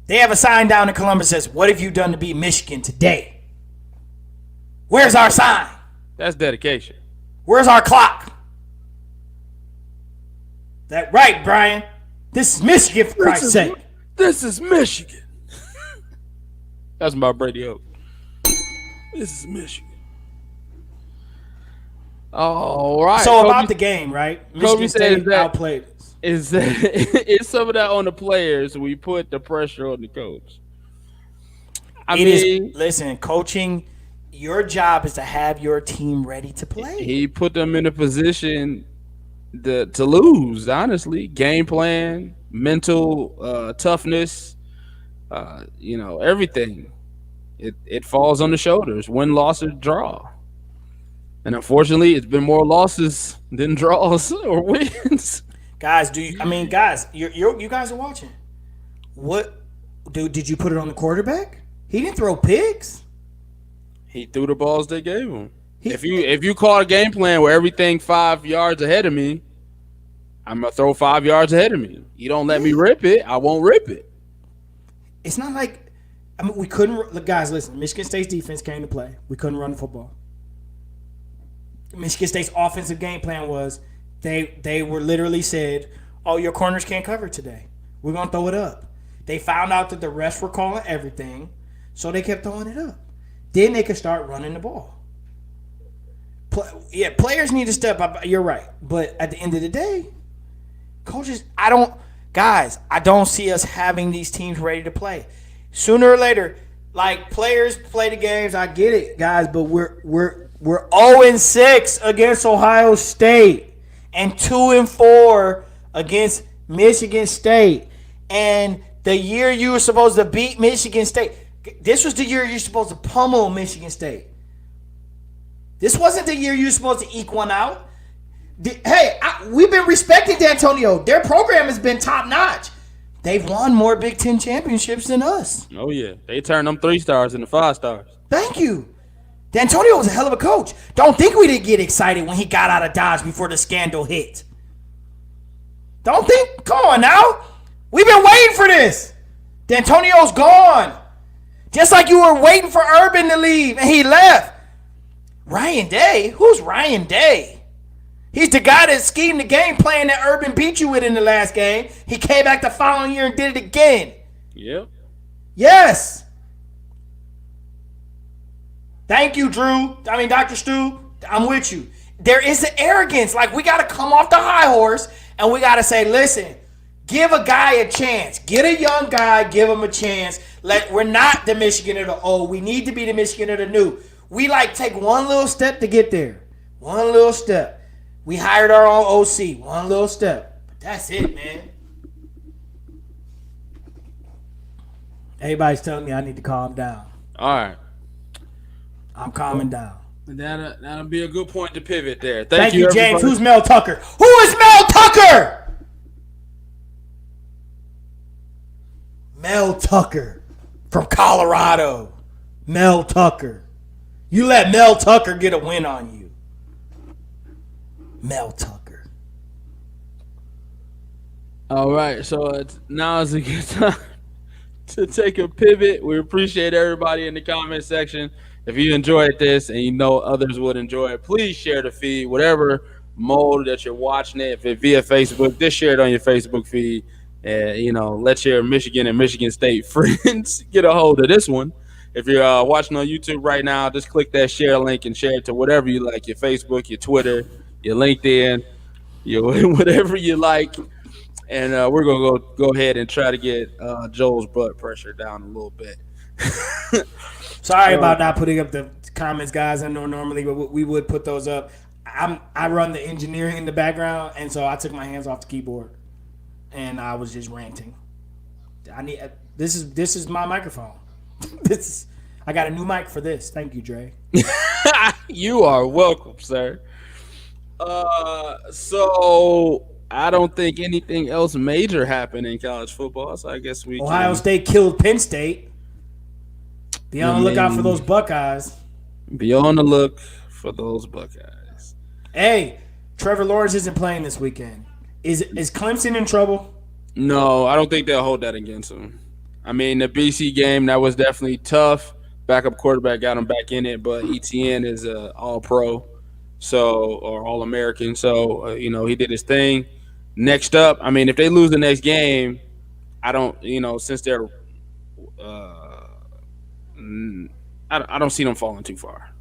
They have a sign down in Columbus that says, what have you done to beat Michigan today? Where's our sign? That's dedication. Where's our clock? That right, Brian. This is Michigan, for Christ's sake. This is Michigan. That's my Brady Hope. This is Michigan. All right. So about the game, right? Michigan State outplayed us. Is some of that on the players? We put the pressure on the coach. Listen, coaching. Your job is to have your team ready to play. He put them in a position to lose, honestly. Game plan, mental toughness, everything. It falls on the shoulders. Win, loss, or draw. And unfortunately, it's been more losses than draws or wins. Guys, you guys are watching. What, dude? Did you put it on the quarterback? He didn't throw picks. He threw the balls they gave him. If you call a game plan where everything 5 yards ahead of me, I'm gonna throw 5 yards ahead of me. You don't let me rip it, I won't rip it. It's not like we couldn't. Look, guys, listen. Michigan State's defense came to play. We couldn't run the football. Michigan State's offensive game plan was they were literally said, "Oh, your corners can't cover today. We're gonna throw it up." They found out that the refs were calling everything, so they kept throwing it up. Then they could start running the ball. Players need to step up. You're right. But at the end of the day, coaches, I don't see us having these teams ready to play. Sooner or later, like players play the games. I get it, guys, but we're 0-6 against Ohio State and 2-4 against Michigan State. And the year you were supposed to beat Michigan State, this was the year you're supposed to pummel Michigan State. This wasn't the year you're supposed to eke one out. We've been respecting D'Antonio. Their program has been top notch. They've won more Big Ten championships than us. Oh yeah, they turned them 3 stars into 5 stars. Thank you. D'Antonio was a hell of a coach. Don't think we didn't get excited when he got out of Dodge before the scandal hit. Don't think. Come on now. We've been waiting for this. D'Antonio's gone. Just like you were waiting for Urban to leave and he left. Ryan Day? Who's Ryan Day? He's the guy that schemed the game playing that Urban beat you with in the last game. He came back the following year and did it again. Yep. Yes. Thank you, Dr. Stu. I'm with you. There is an arrogance. Like, we got to come off the high horse and we got to say, listen, give a guy a chance. Get a young guy, give him a chance. We're not the Michigan of the old. We need to be the Michigan of the new. We take one little step to get there. One little step. We hired our own OC. One little step. But that's it, man. Everybody's telling me I need to calm down. All right. I'm calming down. That'll be a good point to pivot there. Thank you, James. Everybody. Who's Mel Tucker? Who is Mel Tucker? Mel Tucker from Colorado. Mel Tucker. You let Mel Tucker get a win on you. Mel Tucker. All right, so now is a good time to take a pivot. We appreciate everybody in the comment section. If you enjoyed this and you know others would enjoy it, please share the feed, whatever mode that you're watching it. If it's via Facebook, just share it on your Facebook feed. And, let your Michigan and Michigan State friends get a hold of this one. If you're watching on YouTube right now, just click that share link and share it to whatever you like, your Facebook, your Twitter, your LinkedIn, your whatever you like. And we're going to go ahead and try to get Joel's blood pressure down a little bit. Sorry about not putting up the comments, guys. I know normally we would put those up. I run the engineering in the background, and so I took my hands off the keyboard, and I was just ranting. This is my microphone. I got a new mic for this. Thank you, Dre. You are welcome, sir. So I don't think anything else major happened in college football. So I guess Ohio State killed Penn State. Be on the lookout for those Buckeyes. Be on the look for those Buckeyes. Hey, Trevor Lawrence isn't playing this weekend. Is Clemson in trouble? No, I don't think they'll hold that against him. I mean, the BC game, that was definitely tough. Backup quarterback got him back in it, but ETN is all-pro, or all-American. So, he did his thing. Next up, I mean, if they lose the next game, I don't, since they're I don't see them falling too far.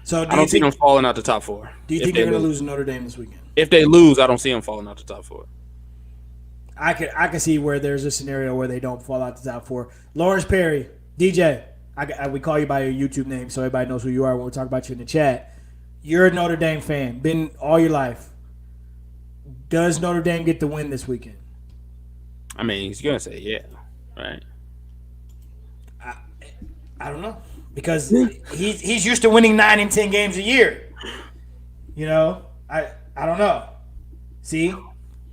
So I don't see them falling out the top 4. Do you think they're going to lose to Notre Dame this weekend? If they lose, I don't see them falling out the top 4. I can see where there's a scenario where they don't fall out the top 4. Lawrence Perry, DJ, we call you by your YouTube name so everybody knows who you are when we talk about you in the chat. You're a Notre Dame fan, been all your life. Does Notre Dame get the win this weekend? I mean, he's going to say yeah, right? I don't know. Because he's used to winning 9 and 10 games a year. I don't know. See?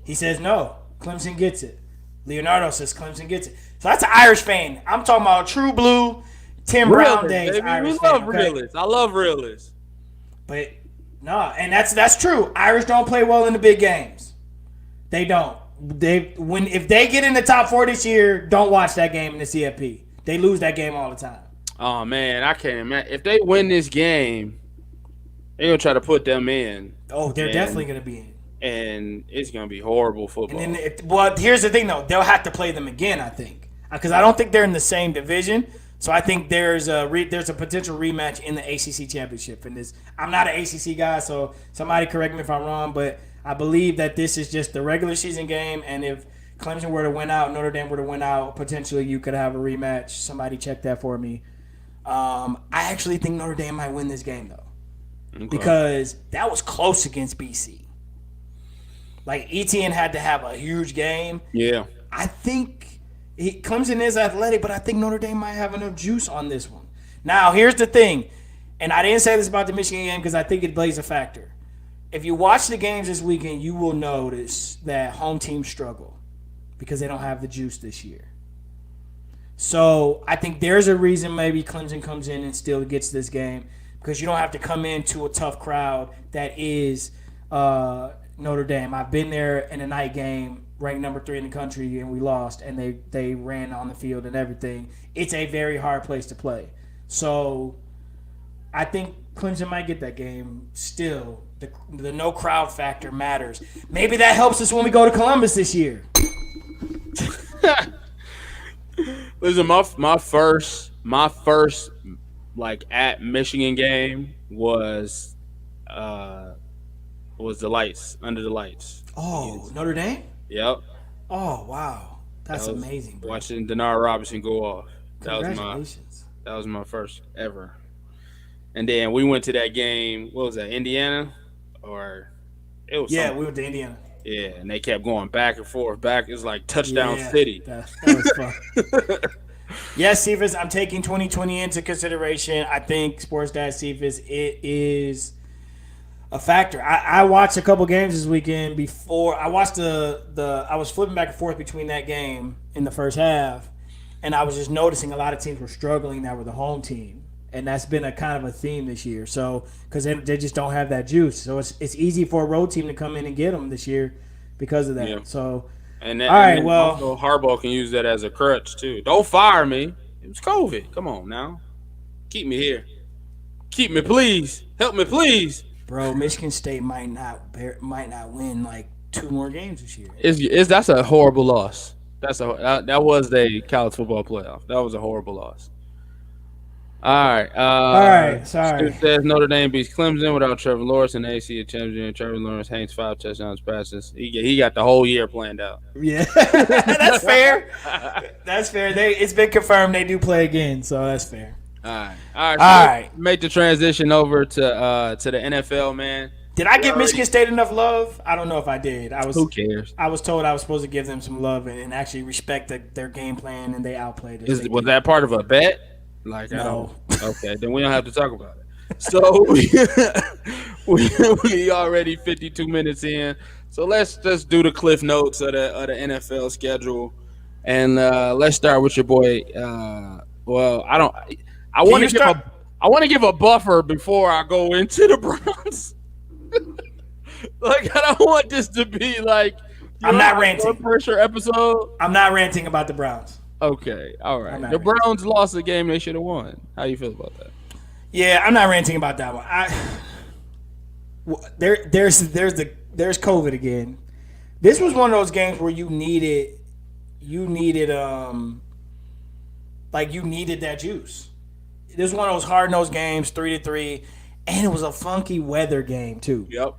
He says no. Clemson gets it. Leonardo says Clemson gets it. So that's an Irish fan. I'm talking about true blue, Tim Brown days. Baby. Irish we love fan, okay? realists. I love realists. But and that's true. Irish don't play well in the big games. They don't. If they get in the top 4 this year, don't watch that game in the CFP. They lose that game all the time. Oh man, I can't imagine. If they win this game, they're gonna try to put them in. Oh, they're definitely gonna be in. And it's gonna be horrible football. And then, here's the thing though, they'll have to play them again, I think, because I don't think they're in the same division. So I think there's a potential rematch in the ACC championship. And I'm not an ACC guy, so somebody correct me if I'm wrong, but I believe that this is just the regular season game, and if Clemson were to win out, Notre Dame were to win out, potentially you could have a rematch. Somebody check that for me. I actually think Notre Dame might win this game, though, because that was close against BC. Like, ETN had to have a huge game. Yeah. I think Clemson is athletic, but I think Notre Dame might have enough juice on this one. Now, here's the thing, and I didn't say this about the Michigan game because I think it plays a factor. If you watch the games this weekend, you will notice that home teams struggle. because they don't have the juice this year. So I think there's a reason maybe Clemson comes in and still gets this game, because you don't have to come into a tough crowd that is Notre Dame. I've been there in a night game, ranked number 3 in the country, and we lost, and they ran on the field and everything. It's a very hard place to play. So I think Clemson might get that game still. The no crowd factor matters. Maybe that helps us when we go to Columbus this year. Listen, my first like at Michigan game was the lights, under the lights. Oh, Notre Dame? Yep. Oh, wow. That's amazing, bro. Watching Denard Robinson go off. Congratulations. That was my first ever. And then we went to that game. What was that? Indiana, or it was? Yeah, we went to Indiana. Yeah, and they kept going back and forth. It was like touchdown city. That was fun. Yes, Cephas, I'm taking 2020 into consideration. I think Sports Dad Cephas, it is a factor. I watched a couple games this weekend before. I watched I was flipping back and forth between that game in the first half, and I was just noticing a lot of teams were struggling that were the home team. And that's been a kind of a theme this year. So, because they just don't have that juice. So, it's easy for a road team to come in and get them this year because of that. Yeah. So, also Harbaugh can use that as a crutch, too. Don't fire me. It was COVID. Come on now. Keep me here. Keep me, please. Help me, please. Bro, Michigan State might not win like 2 more games this year. That's a horrible loss. That was the college football playoff. That was a horrible loss. All right. Sorry. Stu says Notre Dame beats Clemson without Trevor Lawrence and AC champion. Trevor Lawrence hangs 5 touchdowns passes. He got the whole year planned out. Yeah, that's fair. That's fair. It's been confirmed they do play again, so that's fair. All right. Make the transition over to the NFL, man. Did I give Michigan State enough love? I don't know if I did. Who cares? I was told I was supposed to give them some love and actually respect their game plan, and they outplayed us. Was that part of a bet? Like, no. Okay, then we don't have to talk about it. So we already 52 minutes in. So let's just do the cliff notes of the NFL schedule, and let's start with your boy. I want to give a buffer before I go into the Browns. Like, I don't want this to be like I'm not ranting. Pressure episode. I'm not ranting about the Browns. Okay, all right. The Browns lost a game they should have won. How you feel about that? Yeah, I'm not ranting about that one. There's COVID again. This was one of those games where you needed that juice. This was one of those hard-nosed games, 3-3, and it was a funky weather game too. Yep.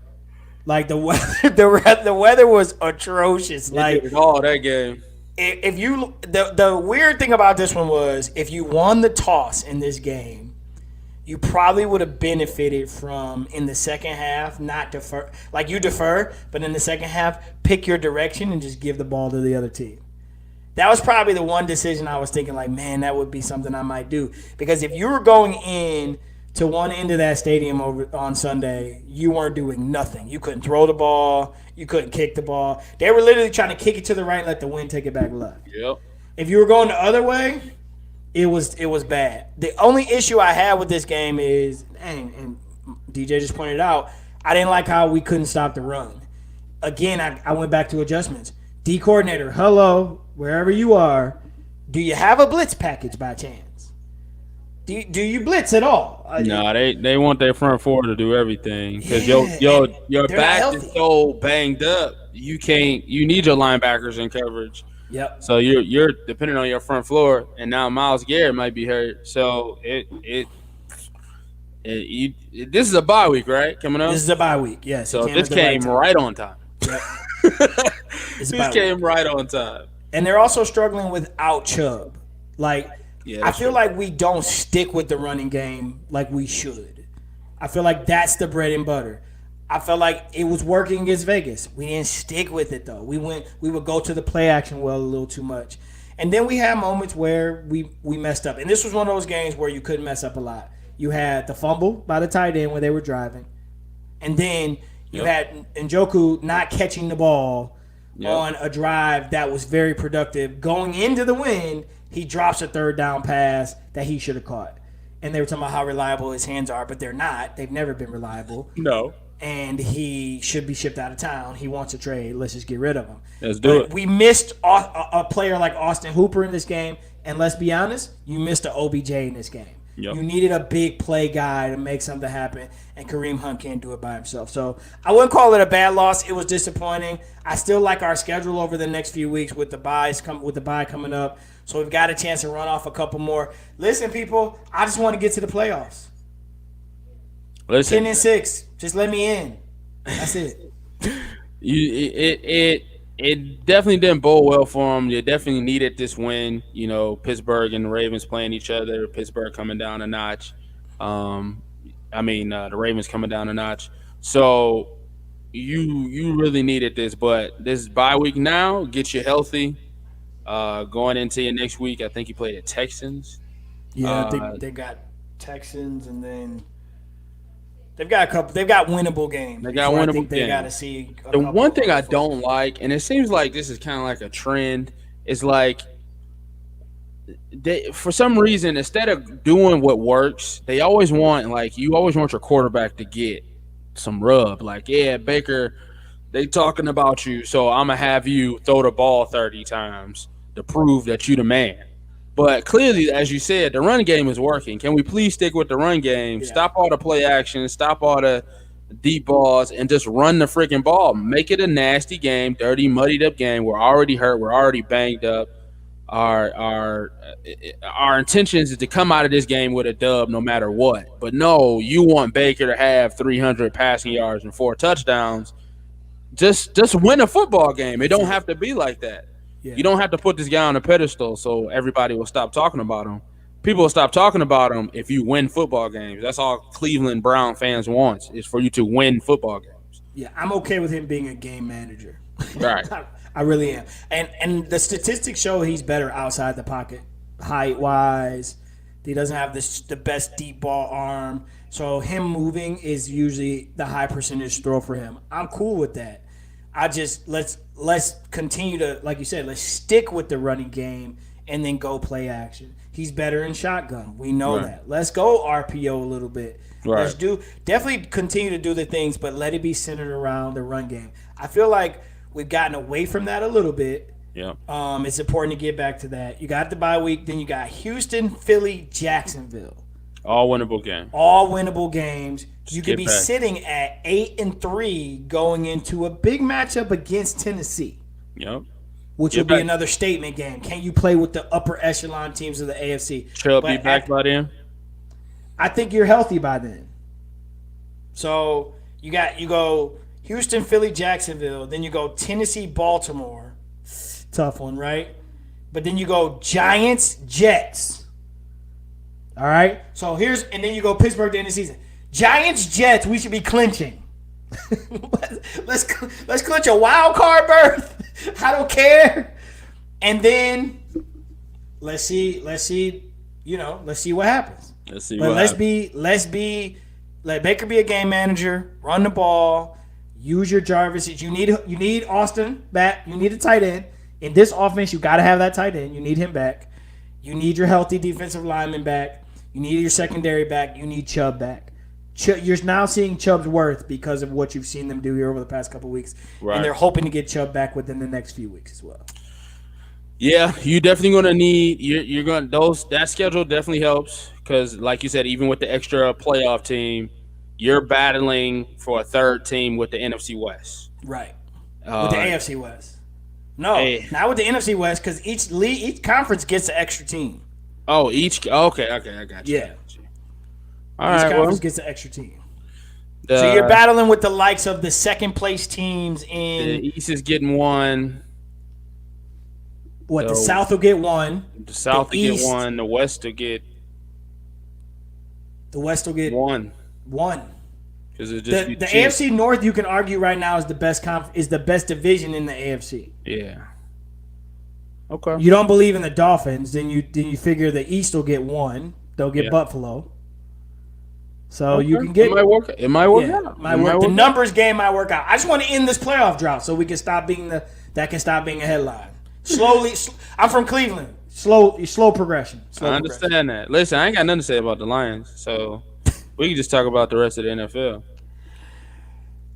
Like the weather, the weather was atrocious. They did all that game. If you the weird thing about this one was, if you won the toss in this game, you probably would have benefited from, in the second half, not defer. Like, you defer, but in the second half, pick your direction and just give the ball to the other team. That was probably the one decision I was thinking, like, man, that would be something I might do. Because if you were going in to one end of that stadium on Sunday, you weren't doing nothing. You couldn't throw the ball. You couldn't kick the ball. They were literally trying to kick it to the right and let the wind take it back left. Yep. If you were going the other way, it was bad. The only issue I had with this game is, and DJ just pointed out, I didn't like how we couldn't stop the run. Again, I went back to adjustments. D coordinator, hello, wherever you are, do you have a blitz package by chance? Do you blitz at all? No, they want their front four to do everything because your back is so banged up. You need your linebackers in coverage. Yep. So you're depending on your front floor, and now Myles Garrett might be hurt. So this is a bye week, right? Coming up. This is a bye week. Yes. So this came right on time. Yep. This came right on time. And they're also struggling without Chubb. Like. Yeah, I feel like we don't stick with the running game like we should. I feel like that's the bread and butter. I felt like it was working against Vegas. We didn't stick with it, though. We would go to the play action well a little too much. And then we had moments where we messed up. And this was one of those games where you couldn't mess up a lot. You had the fumble by the tight end when they were driving. And then you had Njoku not catching the ball Yep. on a drive that was very productive. Going into the win, he drops a third down pass that he should have caught. And they were talking about how reliable his hands are, but they're not. They've never been reliable. No. And he should be shipped out of town. He wants a trade. Let's just get rid of him. Let's do But it. we missed a player like Austin Hooper in this game. And let's be honest, you missed an OBJ in this game. Yep. You needed a big play guy to make something happen, and Kareem Hunt can't do it by himself. So I wouldn't call it a bad loss. It was disappointing. I still like our schedule over the next few weeks with the bye coming up. So we've got a chance to run off a couple more. Listen, people, I just want to get to the playoffs. Listen, 10-6. Just let me in. That's it. It definitely didn't bode well for them. They definitely needed this win. You know, Pittsburgh and the Ravens playing each other. Pittsburgh coming down a notch. The Ravens coming down a notch. So you really needed this. But this bye week now gets you healthy. Going into your next week, I think you play the Texans. Yeah, they got Texans, and then they've got a couple. They've got winnable games. They got So I winnable think they games. got to see. The one thing I don't like, and it seems like this is kind of like a trend, is like they, for some reason, instead of doing what works, they always want you always want your quarterback to get some rub. Like, yeah, Baker, they talking about you, so I'm gonna have you throw the ball 30 times to prove that you the man. But clearly, as you said, the run game is working. Can we please stick with the run game? Yeah. Stop all the play action, stop all the deep balls, and just run the freaking ball. Make it a nasty game, dirty, muddied up game. We're already hurt. We're already banged up. Our intentions is to come out of this game with a dub no matter what. But no, you want Baker to have 300 passing yards and 4 touchdowns. Just win a football game. It don't have to be like that. Yeah. You don't have to put this guy on a pedestal so everybody will stop talking about him. People will stop talking about him if you win football games. That's all Cleveland Brown fans want, is for you to win football games. Yeah, I'm okay with him being a game manager. Right. I really am. And the statistics show he's better outside the pocket, height wise. He doesn't have the best deep ball arm. So him moving is usually the high percentage throw for him. I'm cool with that. I just let's continue to, like you said, let's stick with the running game and then go play action. He's better in shotgun. We know that. Let's go RPO a little bit. Right. Let's definitely continue to do the things, but let it be centered around the run game. I feel like we've gotten away from that a little bit. Yeah. It's important to get back to that. You got the bye week, then you got Houston, Philly, Jacksonville. All winnable game. All winnable games. You could get be back. sitting at 8-3 going into a big matchup against Tennessee, Yep. which Get will be back. another statement game. Can you play with the upper echelon teams of the AFC? Chubb be But back by then. I think you're healthy by then. So you go Houston, Philly, Jacksonville. Then you go Tennessee, Baltimore. Tough one, right? But then you go Giants, Jets. All right. So and then you go Pittsburgh at the end of the season. Giants, Jets. We should be clinching. let's clinch a wild card berth. I don't care. And then let's see. Let's see what happens. Let's see. But what let Baker be a game manager. Run the ball. Use your Jarvis. You need Austin back. You need a tight end. In this offense, you got to have that tight end. You need him back. You need your healthy defensive lineman back. You need your secondary back. You need Chubb back. You're now seeing Chubb's worth because of what you've seen them do here over the past couple of weeks. Right. And they're hoping to get Chubb back within the next few weeks as well. Yeah, you definitely gonna need. You're gonna that schedule definitely helps because, like you said, even with the extra playoff team, you're battling for a third team with the NFC West. Right. With the AFC West. No, not with the NFC West because each conference gets an extra team. Oh, okay, I got you. Yeah. All Each right, conference gets an extra team. So you're battling with the likes of the second place teams in the East is getting one. what? The South will get one. The South will East- get one. The West will get The West will get one. one. Because it just The AFC North, you can argue right now, is the best division in the AFC. Yeah. Okay. You don't believe in the Dolphins, then you figure the East will get one. They'll get Yeah. Buffalo. So you Okay, can it get, might work. It might work yeah, out. might It might work. The work out. numbers game might work out. I just want to end this playoff drought so we can stop being that can stop being a headline. Slowly, I'm from Cleveland. Slow progression. Slow I progression. understand that. Listen, I ain't got nothing to say about the Lions, so we can just talk about the rest of the NFL.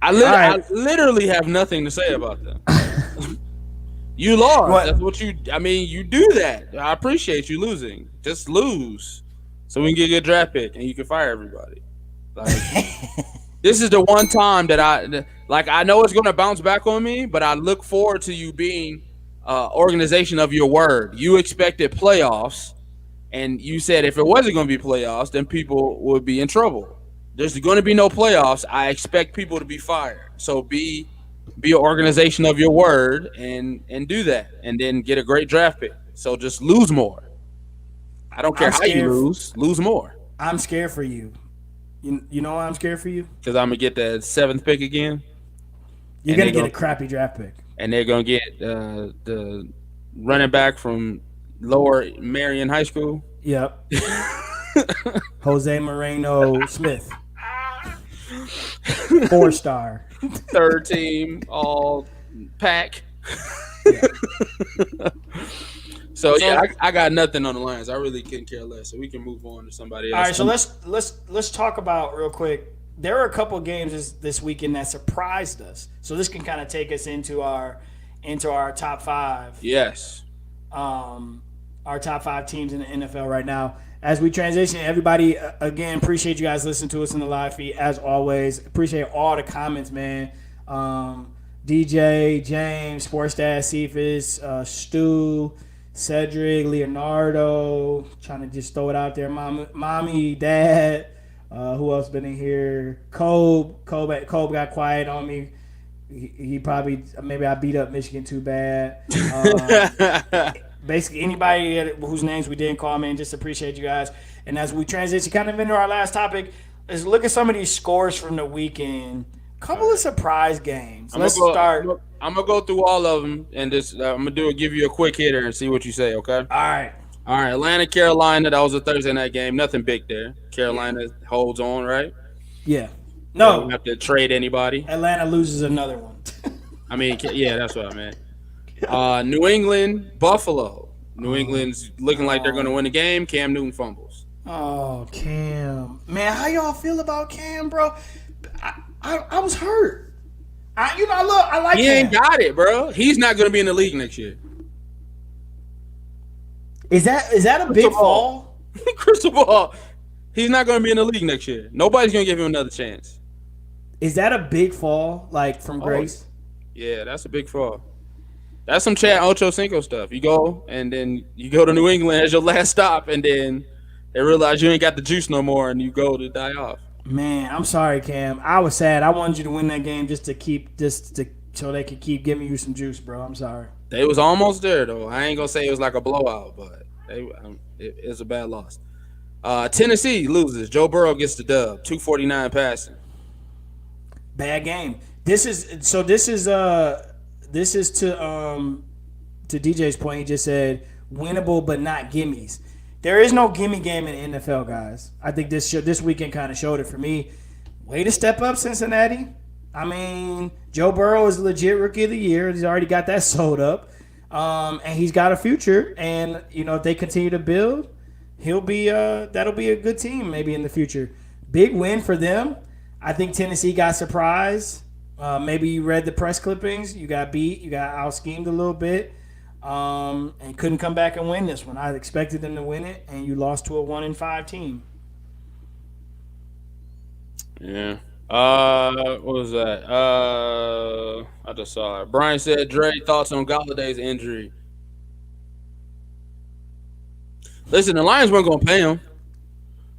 All I right. literally have nothing to say about them. You lost. That's What? what you. I mean, you do that. I appreciate you losing. Just lose, so we can get a good draft pick and you can fire everybody. Like this is the one time that I know it's going to bounce back on me, but I look forward to you being organization of your word. You expected playoffs, and you said if it wasn't going to be playoffs, then people would be in trouble. There's going to be no playoffs. I expect people to be fired. So be an organization of your word and do that, and then get a great draft pick. So just lose more. I don't care I'm how you scared. lose more, I'm scared for you. You know why I'm scared for you? because I'm gonna get that seventh pick again, You're and gonna they're get a gonna crappy draft pick. get the running back from Lower Marion High School. Yep. Jose Moreno Smith, 4-star. Third team all pack. Yeah. So So yeah, I got nothing on the Lions. I really couldn't care less. So we can move on to somebody all else. right, so let's talk about real quick. There are a couple games this weekend that surprised us. So this can kind of take us into our top five, Yes. our top five teams in the NFL right now. As we transition, everybody, again, appreciate you guys listening to us in the live feed as always. Appreciate all the comments, man. DJ, James, Sports Dad, Cephas, Stu, Cedric, Leonardo, trying to just throw it out there. Mommy, Dad, who else been in here? Kobe got quiet on me. He probably, maybe I beat up Michigan too bad. Basically, anybody whose names we didn't call, man, just appreciate you guys. And as we transition kind of into our last topic, is look at some of these scores from the weekend. Couple of surprise games. Let's start. I'm gonna go through all of them and just I'm gonna give you a quick hitter and see what you say. Okay. All right. All right. Atlanta, Carolina. That was a Thursday night game. Nothing big there. Carolina holds on, right? Yeah. They don't No. have to trade anybody. Atlanta loses another one. I mean, yeah, that's what I meant. New England, Buffalo. New England's looking like they're gonna win the game. Cam Newton fumbles. Oh, Cam. Man, how y'all feel about Cam, bro? I was hurt. I like He Cam. ain't got it, bro. He's not gonna be in the league next year. Is that a big fall? Crystal ball. He's not gonna be in the league next year. Nobody's gonna give him another chance. Is that a big fall, like from grace? Yeah, that's a big fall. That's some Chad Ochocinco stuff. You go and then you go to New England as your last stop, and then they realize you ain't got the juice no more, and you go to die off. Man, I'm sorry, Cam. I was sad. I wanted you to win that game so they could keep giving you some juice, bro. I'm sorry. They was almost there though. I ain't gonna say it was like a blowout, but it's a bad loss. Tennessee loses. Joe Burrow gets the dub. 249 passing. Bad game. This is to DJ's point. He just said winnable but not gimmies. There is no gimme game in the NFL, guys. I think this weekend kind of showed it for me. Way to step up, Cincinnati. I mean, Joe Burrow is a legit rookie of the year. He's already got that sold up, and he's got a future. And if they continue to build, that'll be a good team maybe in the future. Big win for them. I think Tennessee got surprised. Maybe you read the press clippings. You got beat. You got out schemed a little bit. And couldn't come back and win this one. I expected them to win it, and you lost to a 1-5 team. Yeah. What was that? I just saw it. Brian said, Dre, thoughts on Galladay's injury. Listen, the Lions weren't going to pay him.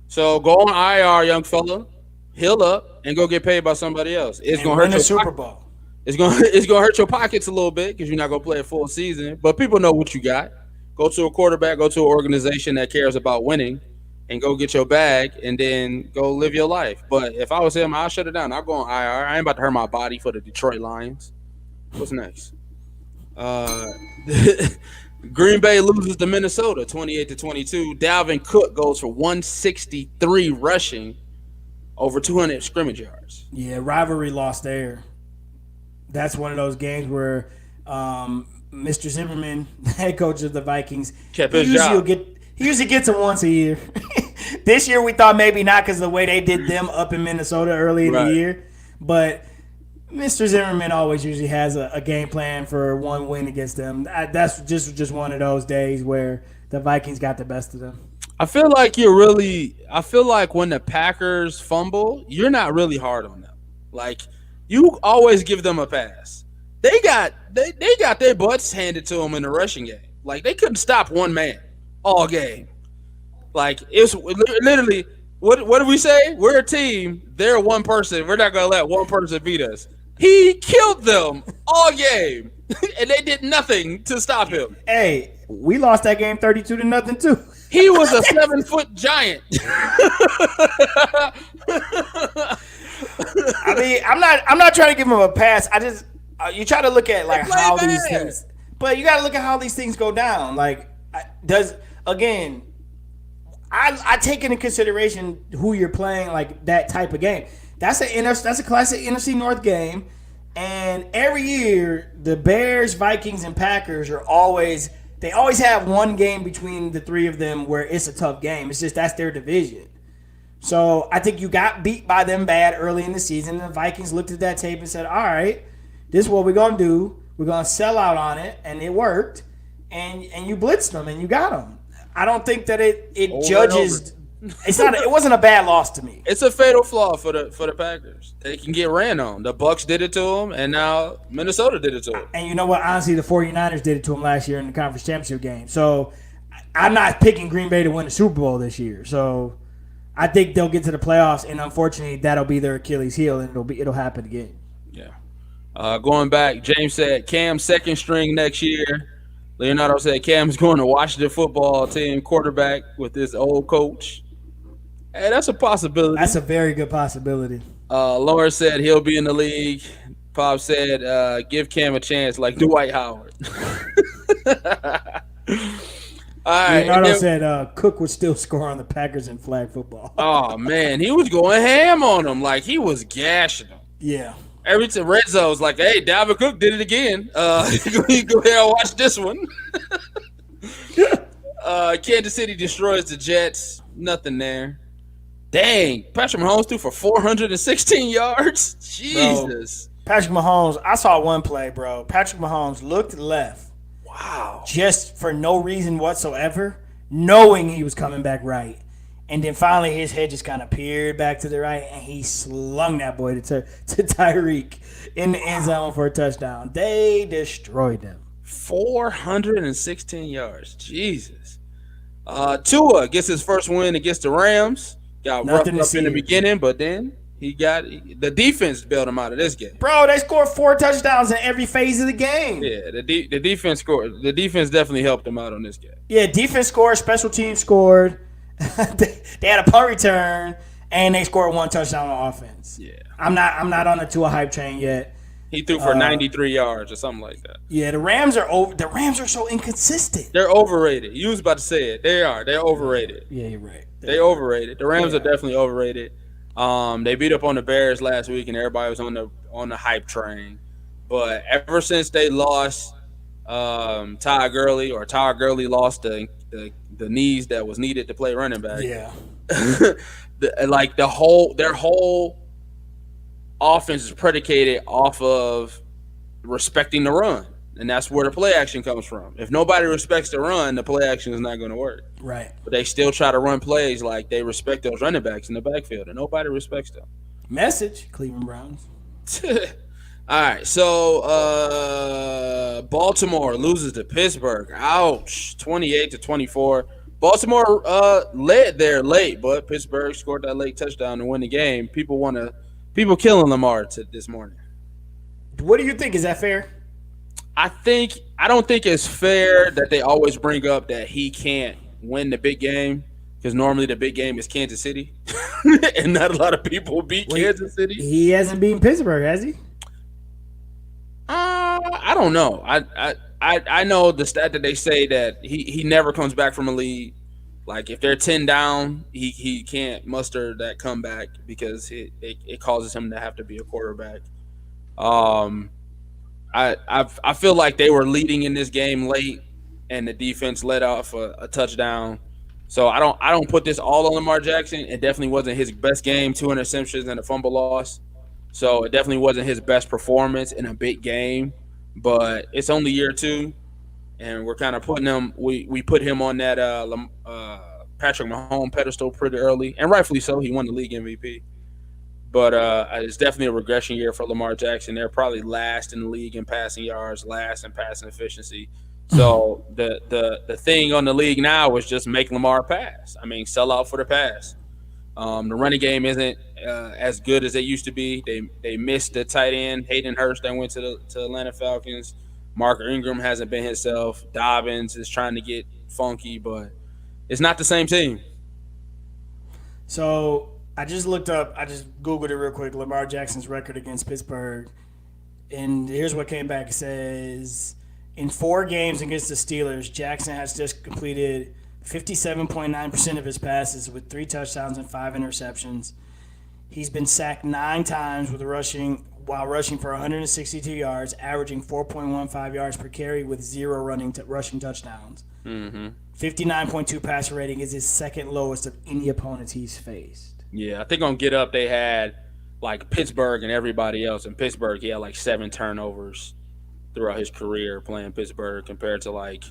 So go on IR, young fella. Heal up and go get paid by somebody else. It's going to hurt your Super Bowl. It's gonna hurt your pockets a little bit because you're not gonna play a full season. But people know what you got. Go to a quarterback. Go to an organization that cares about winning, and go get your bag, and then go live your life. But if I was him, I'll shut it down. I'll go on IR. I ain't about to hurt my body for the Detroit Lions. What's next? Green Bay loses to Minnesota, 28-22. Dalvin Cook goes for 163 rushing over 200 scrimmage yards. Yeah, rivalry lost there. That's one of those games where Mr. Zimmerman, the head coach of the Vikings, Kept his job. He usually gets them once a year. This year we thought maybe not because of the way they did them up in Minnesota early in the year. But Mr. Zimmerman always usually has a game plan for one win against them. That's just one of those days where the Vikings got the best of them. I feel like when the Packers fumble, you're not really hard on them. Like, you always give them a pass. They got their butts handed to them in the rushing game. Like, they couldn't stop one man all game. Like, it's literally, what do we say? We're a team. They're one person. We're not going to let one person beat us. He killed them all game, and they did nothing to stop him. Hey, we lost that game 32-0 too. He was a 7-foot giant. I mean, I'm not trying to give him a pass. I just you try to look at like how these things, but you got to look at how these things go down. Like, I take into consideration who you're playing, like that type of game. That's a classic NFC North game, and every year the Bears, Vikings, and Packers always have one game between the three of them where it's a tough game. It's just that's their division. So I think you got beat by them bad early in the season. And the Vikings looked at that tape and said, all right, this is what we're going to do. We're going to sell out on it, and it worked. And you blitzed them, and you got them. I don't think that it judges. It wasn't a bad loss to me. It's a fatal flaw for the Packers. They can get ran on. The Bucs did it to them, and now Minnesota did it to them. And you know what? Honestly, the 49ers did it to them last year in the conference championship game. So I'm not picking Green Bay to win the Super Bowl this year. So I think they'll get to the playoffs, and unfortunately, that'll be their Achilles heel, and it'll happen again. Yeah. Going back, James said Cam's second string next year. Leonardo said Cam's going to Washington football team quarterback with this old coach. Hey, that's a possibility. That's a very good possibility. Lawrence said he'll be in the league. Pop said give Cam a chance like Dwight Howard. All right. Leonardo said Cook would still score on the Packers in flag football. Oh, man. He was going ham on them. Like, he was gashing them. Yeah. Every time Red Zone was like, hey, Dalvin Cook did it again. You go ahead and watch this one. Kansas City destroys the Jets. Nothing there. Dang. Patrick Mahomes threw for 416 yards. Jesus. Bro, Patrick Mahomes, I saw one play, bro. Patrick Mahomes looked left. Wow. Just for no reason whatsoever, knowing he was coming back right. And then finally his head just kind of peered back to the right, and he slung that boy to Tyreek in the end zone for a touchdown. They destroyed them. 416 yards. Jesus. Tua gets his first win against the Rams. Got roughed up in the beginning, but then the defense bailed him out of this game. Bro, they scored 4 touchdowns in every phase of the game. Yeah, the defense scored. The defense definitely helped them out on this game. Yeah, defense scored, special teams scored. They had a punt return, and they scored 1 touchdown on offense. Yeah, I'm not on the Tua hype train yet. He threw for 93 yards or something like that. Yeah, the Rams are so inconsistent. They're overrated. You was about to say it. They are. They're overrated. Yeah, you're right. They're overrated. The Rams are definitely overrated. They beat up on the Bears last week, and everybody was on the hype train. But ever since they lost Todd Gurley lost the knees that was needed to play running back. Yeah. Their whole offense is predicated off of respecting the run. And that's where the play action comes from. If nobody respects the run, the play action is not going to work. Right. But they still try to run plays like they respect those running backs in the backfield, and nobody respects them. Message, Cleveland Browns. All right, so Baltimore loses to Pittsburgh. Ouch, 28-24. Baltimore led there late, but Pittsburgh scored that late touchdown to win the game. People killing Lamar this morning. What do you think? Is that fair? I don't think it's fair that they always bring up that he can't win the big game, because normally the big game is Kansas City, and not a lot of people beat Kansas City. He hasn't beaten Pittsburgh, has he? I don't know. I know the stat that they say that he never comes back from a lead. Like if they're 10 down, he can't muster that comeback because it causes him to have to be a quarterback. Um, I feel like they were leading in this game late, and the defense let off a touchdown. So I don't put this all on Lamar Jackson. It definitely wasn't his best game, two interceptions and a fumble loss. So it definitely wasn't his best performance in a big game. But it's only year two, and we're kind of putting him. We put him on that Patrick Mahomes pedestal pretty early, and rightfully so. He won the league MVP. But it's definitely a regression year for Lamar Jackson. They're probably last in the league in passing yards, last in passing efficiency. So the thing on the league now is just make Lamar pass. I mean, sell out for the pass. The running game isn't as good as it used to be. They missed the tight end Hayden Hurst that went to Atlanta Falcons. Mark Ingram hasn't been himself. Dobbins is trying to get funky, but it's not the same team. So I just looked up. I just googled it real quick. Lamar Jackson's record against Pittsburgh, and here's what came back. It says in 4 games against the Steelers, Jackson has just completed 57.9% of his passes with 3 touchdowns and 5 interceptions. He's been sacked 9 times with rushing while rushing for 162 yards, averaging 4.15 yards per carry with 0 rushing touchdowns. 59.2 passer rating is his second lowest of any opponents he's faced. Yeah, I think on Get Up they had like Pittsburgh and everybody else. In Pittsburgh, he had like 7 turnovers throughout his career playing Pittsburgh compared to like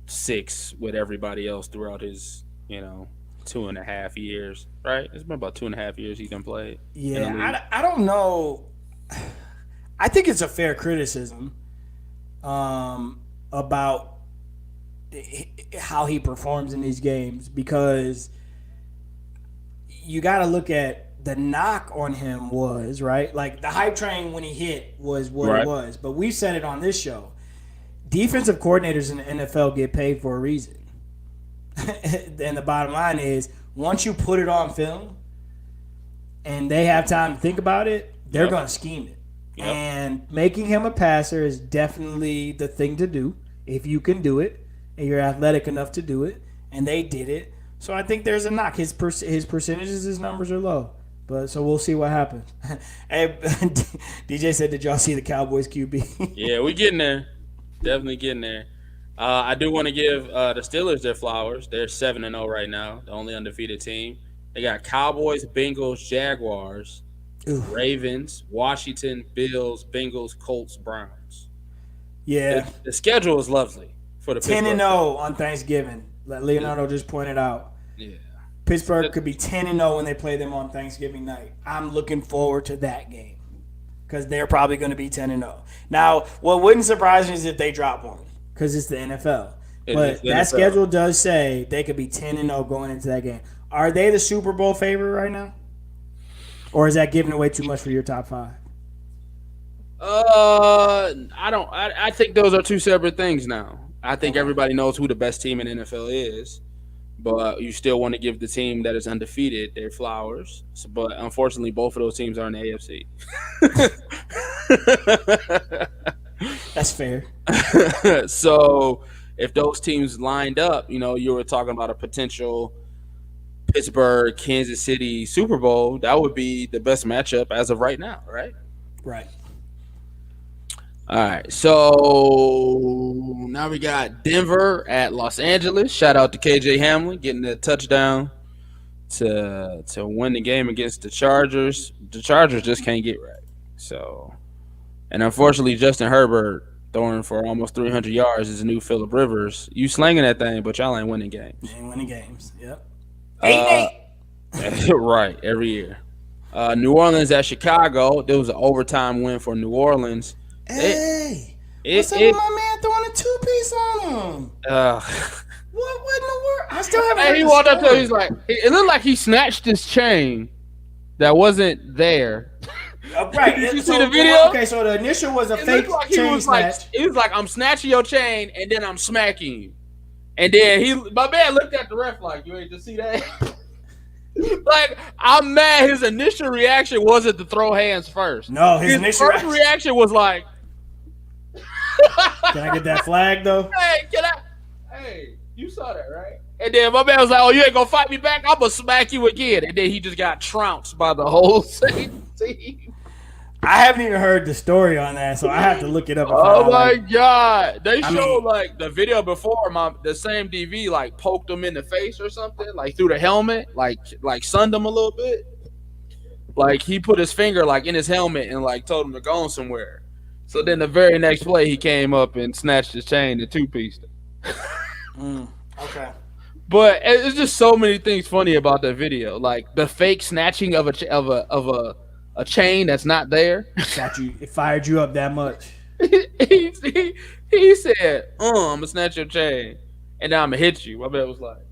6 with everybody else throughout his 2.5 years. Right? It's been about 2.5 years he done played. Yeah, I don't know. I think it's a fair criticism about how he performs in these games because you got to look at the knock on him was, right? Like the hype train when he hit was what it was. But we've said it on this show. Defensive coordinators in the NFL get paid for a reason. And the bottom line is once you put it on film and they have time to think about it, they're going to scheme it. And making him a passer is definitely the thing to do if you can do it and you're athletic enough to do it. And they did it. So I think there's a knock. His percentages, his numbers are low. But so we'll see what happens. Hey, DJ said, did y'all see the Cowboys QB? Yeah, we getting there. Definitely getting there. I do want to give the Steelers their flowers. They're 7-0 right now, the only undefeated team. They got Cowboys, Bengals, Jaguars, Ravens, Washington, Bills, Bengals, Colts, Browns. Yeah. The schedule is lovely for the 10-0 on Thanksgiving. Like Leonardo just pointed out. Yeah. Pittsburgh could be 10-0 when they play them on Thanksgiving night. I'm looking forward to that game because they're probably going to be 10-0. Now, what wouldn't surprise me is if they drop one because it's the NFL. But that schedule does say they could be 10-0 going into that game. Are they the Super Bowl favorite right now? Or is that giving away too much for your top 5? I don't. I think those are two separate things now. I think everybody knows who the best team in the NFL is, but you still want to give the team that is undefeated their flowers. So, but unfortunately, both of those teams are in the AFC. That's fair. So if those teams lined up, you were talking about a potential Pittsburgh, Kansas City Super Bowl, that would be the best matchup as of right now, right? Right. All right, so now we got Denver at Los Angeles. Shout out to KJ Hamler getting the touchdown to win the game against the Chargers. The Chargers just can't get right. So, and unfortunately, Justin Herbert throwing for almost 300 yards is a new Phillip Rivers. You slinging that thing, but y'all ain't winning games. Ain't winning games. Yep. 8-8. Right, every year. New Orleans at Chicago. There was an overtime win for New Orleans. Hey, what's up with my man throwing a 2-piece on him? What in the world? I still haven't. Hey, he walked up to him. He's like, it looked like he snatched his chain that wasn't there. Right. Did you see the video? Okay, so the initial was a fake chain snatch. He was like, I'm snatching your chain and then I'm smacking you. And then my man looked at the ref like, you ain't just see that? Like, I'm mad. His initial reaction wasn't to throw hands first. No, his initial first reaction was like, can I get that flag though? Hey, You saw that, right? And then my man was like, "Oh, you ain't gonna fight me back? I'm gonna smack you again." And then he just got trounced by the whole team. I haven't even heard the story on that, so I have to look it up. Oh my god! They I showed mean- like the video before. The same DV like poked him in the face or something, like through the helmet, like sunned him a little bit. Like he put his finger like in his helmet and like told him to go on somewhere. So then the very next play, he came up and snatched his chain and two-pieced him. Okay. But it's just so many things funny about that video, like the fake snatching of a chain that's not there. It fired you up that much. he said, I'm gonna snatch your chain and then I'm gonna hit you. My man was like,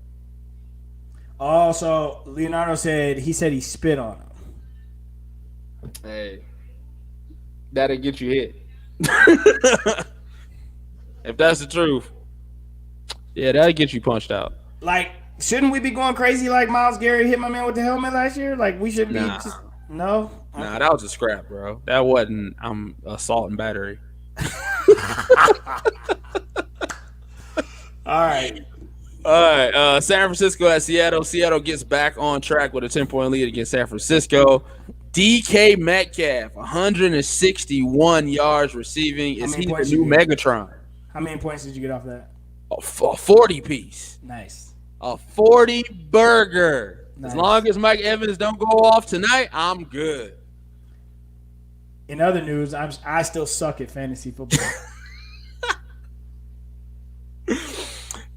Oh, so Leonardo said he spit on him. hey, that'll get you hit. If that's the truth, yeah, that'll get you punched out. Like, shouldn't we be going crazy like Myles Garrett hit my man with the helmet last year? Like, we should be just no. Nah, that was a scrap, bro. That wasn't assault and battery. All right. San Francisco at Seattle. Seattle gets back on track with a 10-point lead against San Francisco. DK Metcalf, 161 yards receiving. Is he the new Megatron? How many points did you get off that? A 40 piece. Nice. A 40 burger. Nice. As long as Mike Evans don't go off tonight, I'm good. In other news, I still suck at fantasy football.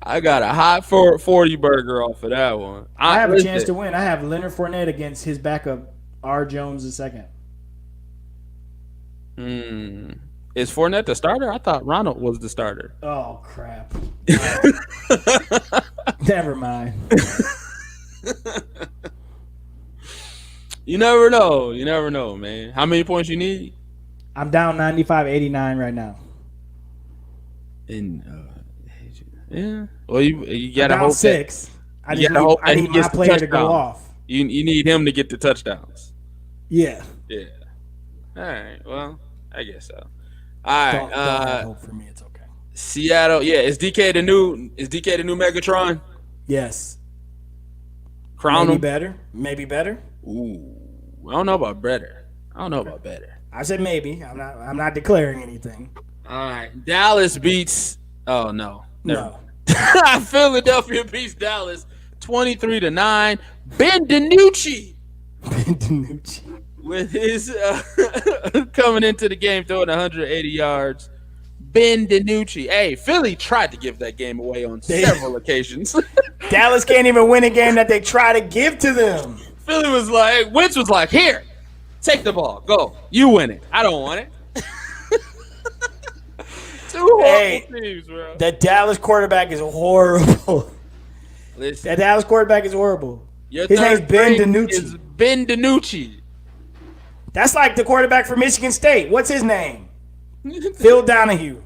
I got a hot 40 burger off of that one. I have a chance to win. I have Leonard Fournette against his backup, R. Jones II. Is Fournette the starter? I thought Ronald was the starter. Oh, crap. Never mind. You never know. You never know, man. How many points you need? I'm down 95-89 right now. Yeah. Well, you gotta down hope 6. I need my player to go off. You need him to get the touchdowns. Yeah. Yeah. All right. Well, I guess so. All right. Don't have hope for me. It's okay. Seattle. Yeah. Is DK the new Megatron? Yes. Crown Maybe him. better. Maybe better. Ooh. I don't know about better. I said maybe. I'm not declaring anything. All right. Dallas beats. Oh no. No. Philadelphia beats Dallas 23-9. Ben DiNucci with his coming into the game throwing 180 yards. Ben DiNucci. Hey, Philly tried to give that game away on several occasions. Dallas can't even win a game that they try to give to them. Philly was like, Wentz was like, here, take the ball, go. You win it. I don't want it. Two horrible teams, bro. The Dallas quarterback is horrible. Listen, That Dallas quarterback is horrible. your His name's third Ben string DiNucci. is Ben DiNucci. That's like the quarterback for Michigan State. What's his name? Phil Donahue.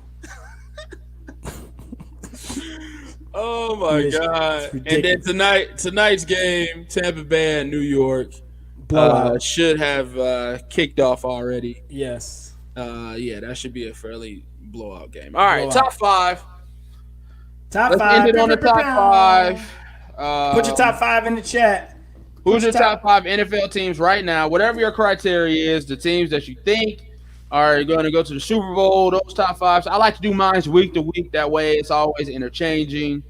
Oh my God! And then tonight's game, Tampa Bay and New York, should have kicked off already. Yes. Yeah, that should be a fairly blowout game. All right, top five. Let's Top 5. end it on the top 5. Put your top 5 in the chat. Who's your top 5 NFL teams right now? Whatever your criteria is, the teams that you think are going to go to the Super Bowl, those top 5s. I like to do mine week to week. That way it's always interchanging.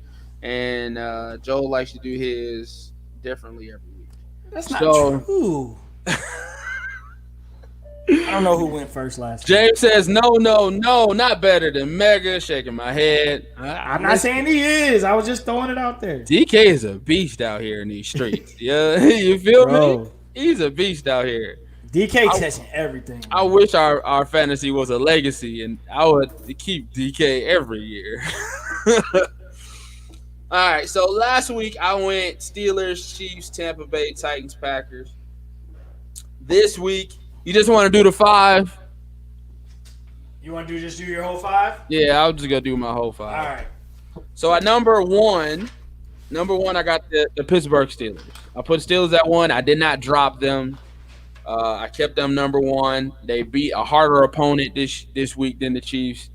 And Joel likes to do his differently every week. That's not true. I don't know who went first last time. James says, no, not better than Mega. Shaking my head. I'm not saying he is. I was just throwing it out there. DK is a beast out here in these streets. Yeah, you feel me? He's a beast out here. DK touching everything. I wish our fantasy was a legacy, and I would keep DK every year. All right, so last week I went Steelers, Chiefs, Tampa Bay, Titans, Packers. This week, you just want to do the 5? You want to just do your whole 5? Yeah, I'll just go do my whole 5. All right. So at number one, I got the Pittsburgh Steelers. I put Steelers at 1. I did not drop them. I kept them number 1. They beat a harder opponent this week than the Chiefs.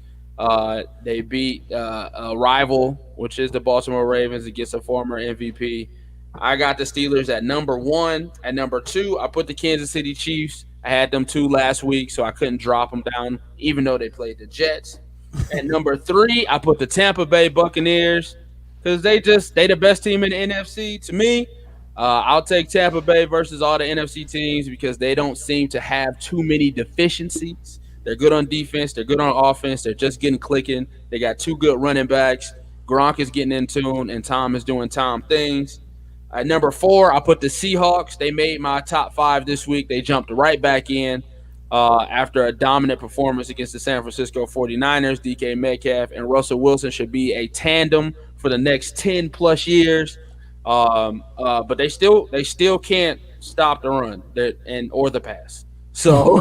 They beat a rival, which is the Baltimore Ravens, against a former MVP. I got the Steelers at number one. At number two, I put the Kansas City Chiefs. I had them two last week, so I couldn't drop them down, even though they played the Jets. At number three, I put the Tampa Bay Buccaneers because they the best team in the NFC to me. I'll take Tampa Bay versus all the NFC teams because they don't seem to have too many deficiencies. They're good on defense. They're good on offense. They're just getting clicking. They got two good running backs. Gronk is getting in tune, and Tom is doing Tom things. At number four, I put the Seahawks. They made my top five this week. They jumped right back in after a dominant performance against the San Francisco 49ers. DK Metcalf and Russell Wilson should be a tandem for the next 10 plus years. But they still can't stop the run or the pass. So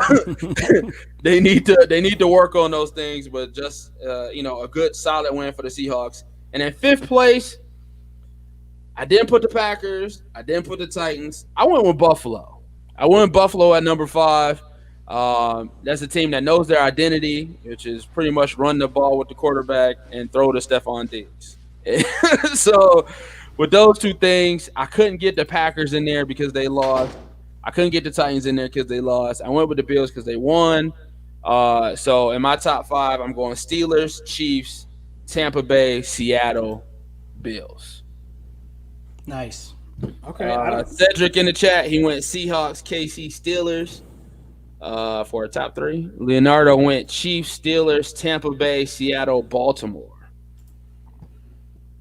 they need to work on those things. But just a good solid win for the Seahawks. And in fifth place, I didn't put the Packers. I didn't put the Titans. I went with Buffalo. I went with Buffalo at number five. That's a team that knows their identity, which is pretty much run the ball with the quarterback and throw to Stephon Diggs. So with those two things, I couldn't get the Packers in there because they lost. I couldn't get the Titans in there because they lost. I went with the Bills because they won. So in my top five, I'm going Steelers, Chiefs, Tampa Bay, Seattle, Bills. Nice. Okay. Cedric in the chat, he went Seahawks, KC, Steelers for a top three. Leonardo went Chiefs, Steelers, Tampa Bay, Seattle, Baltimore.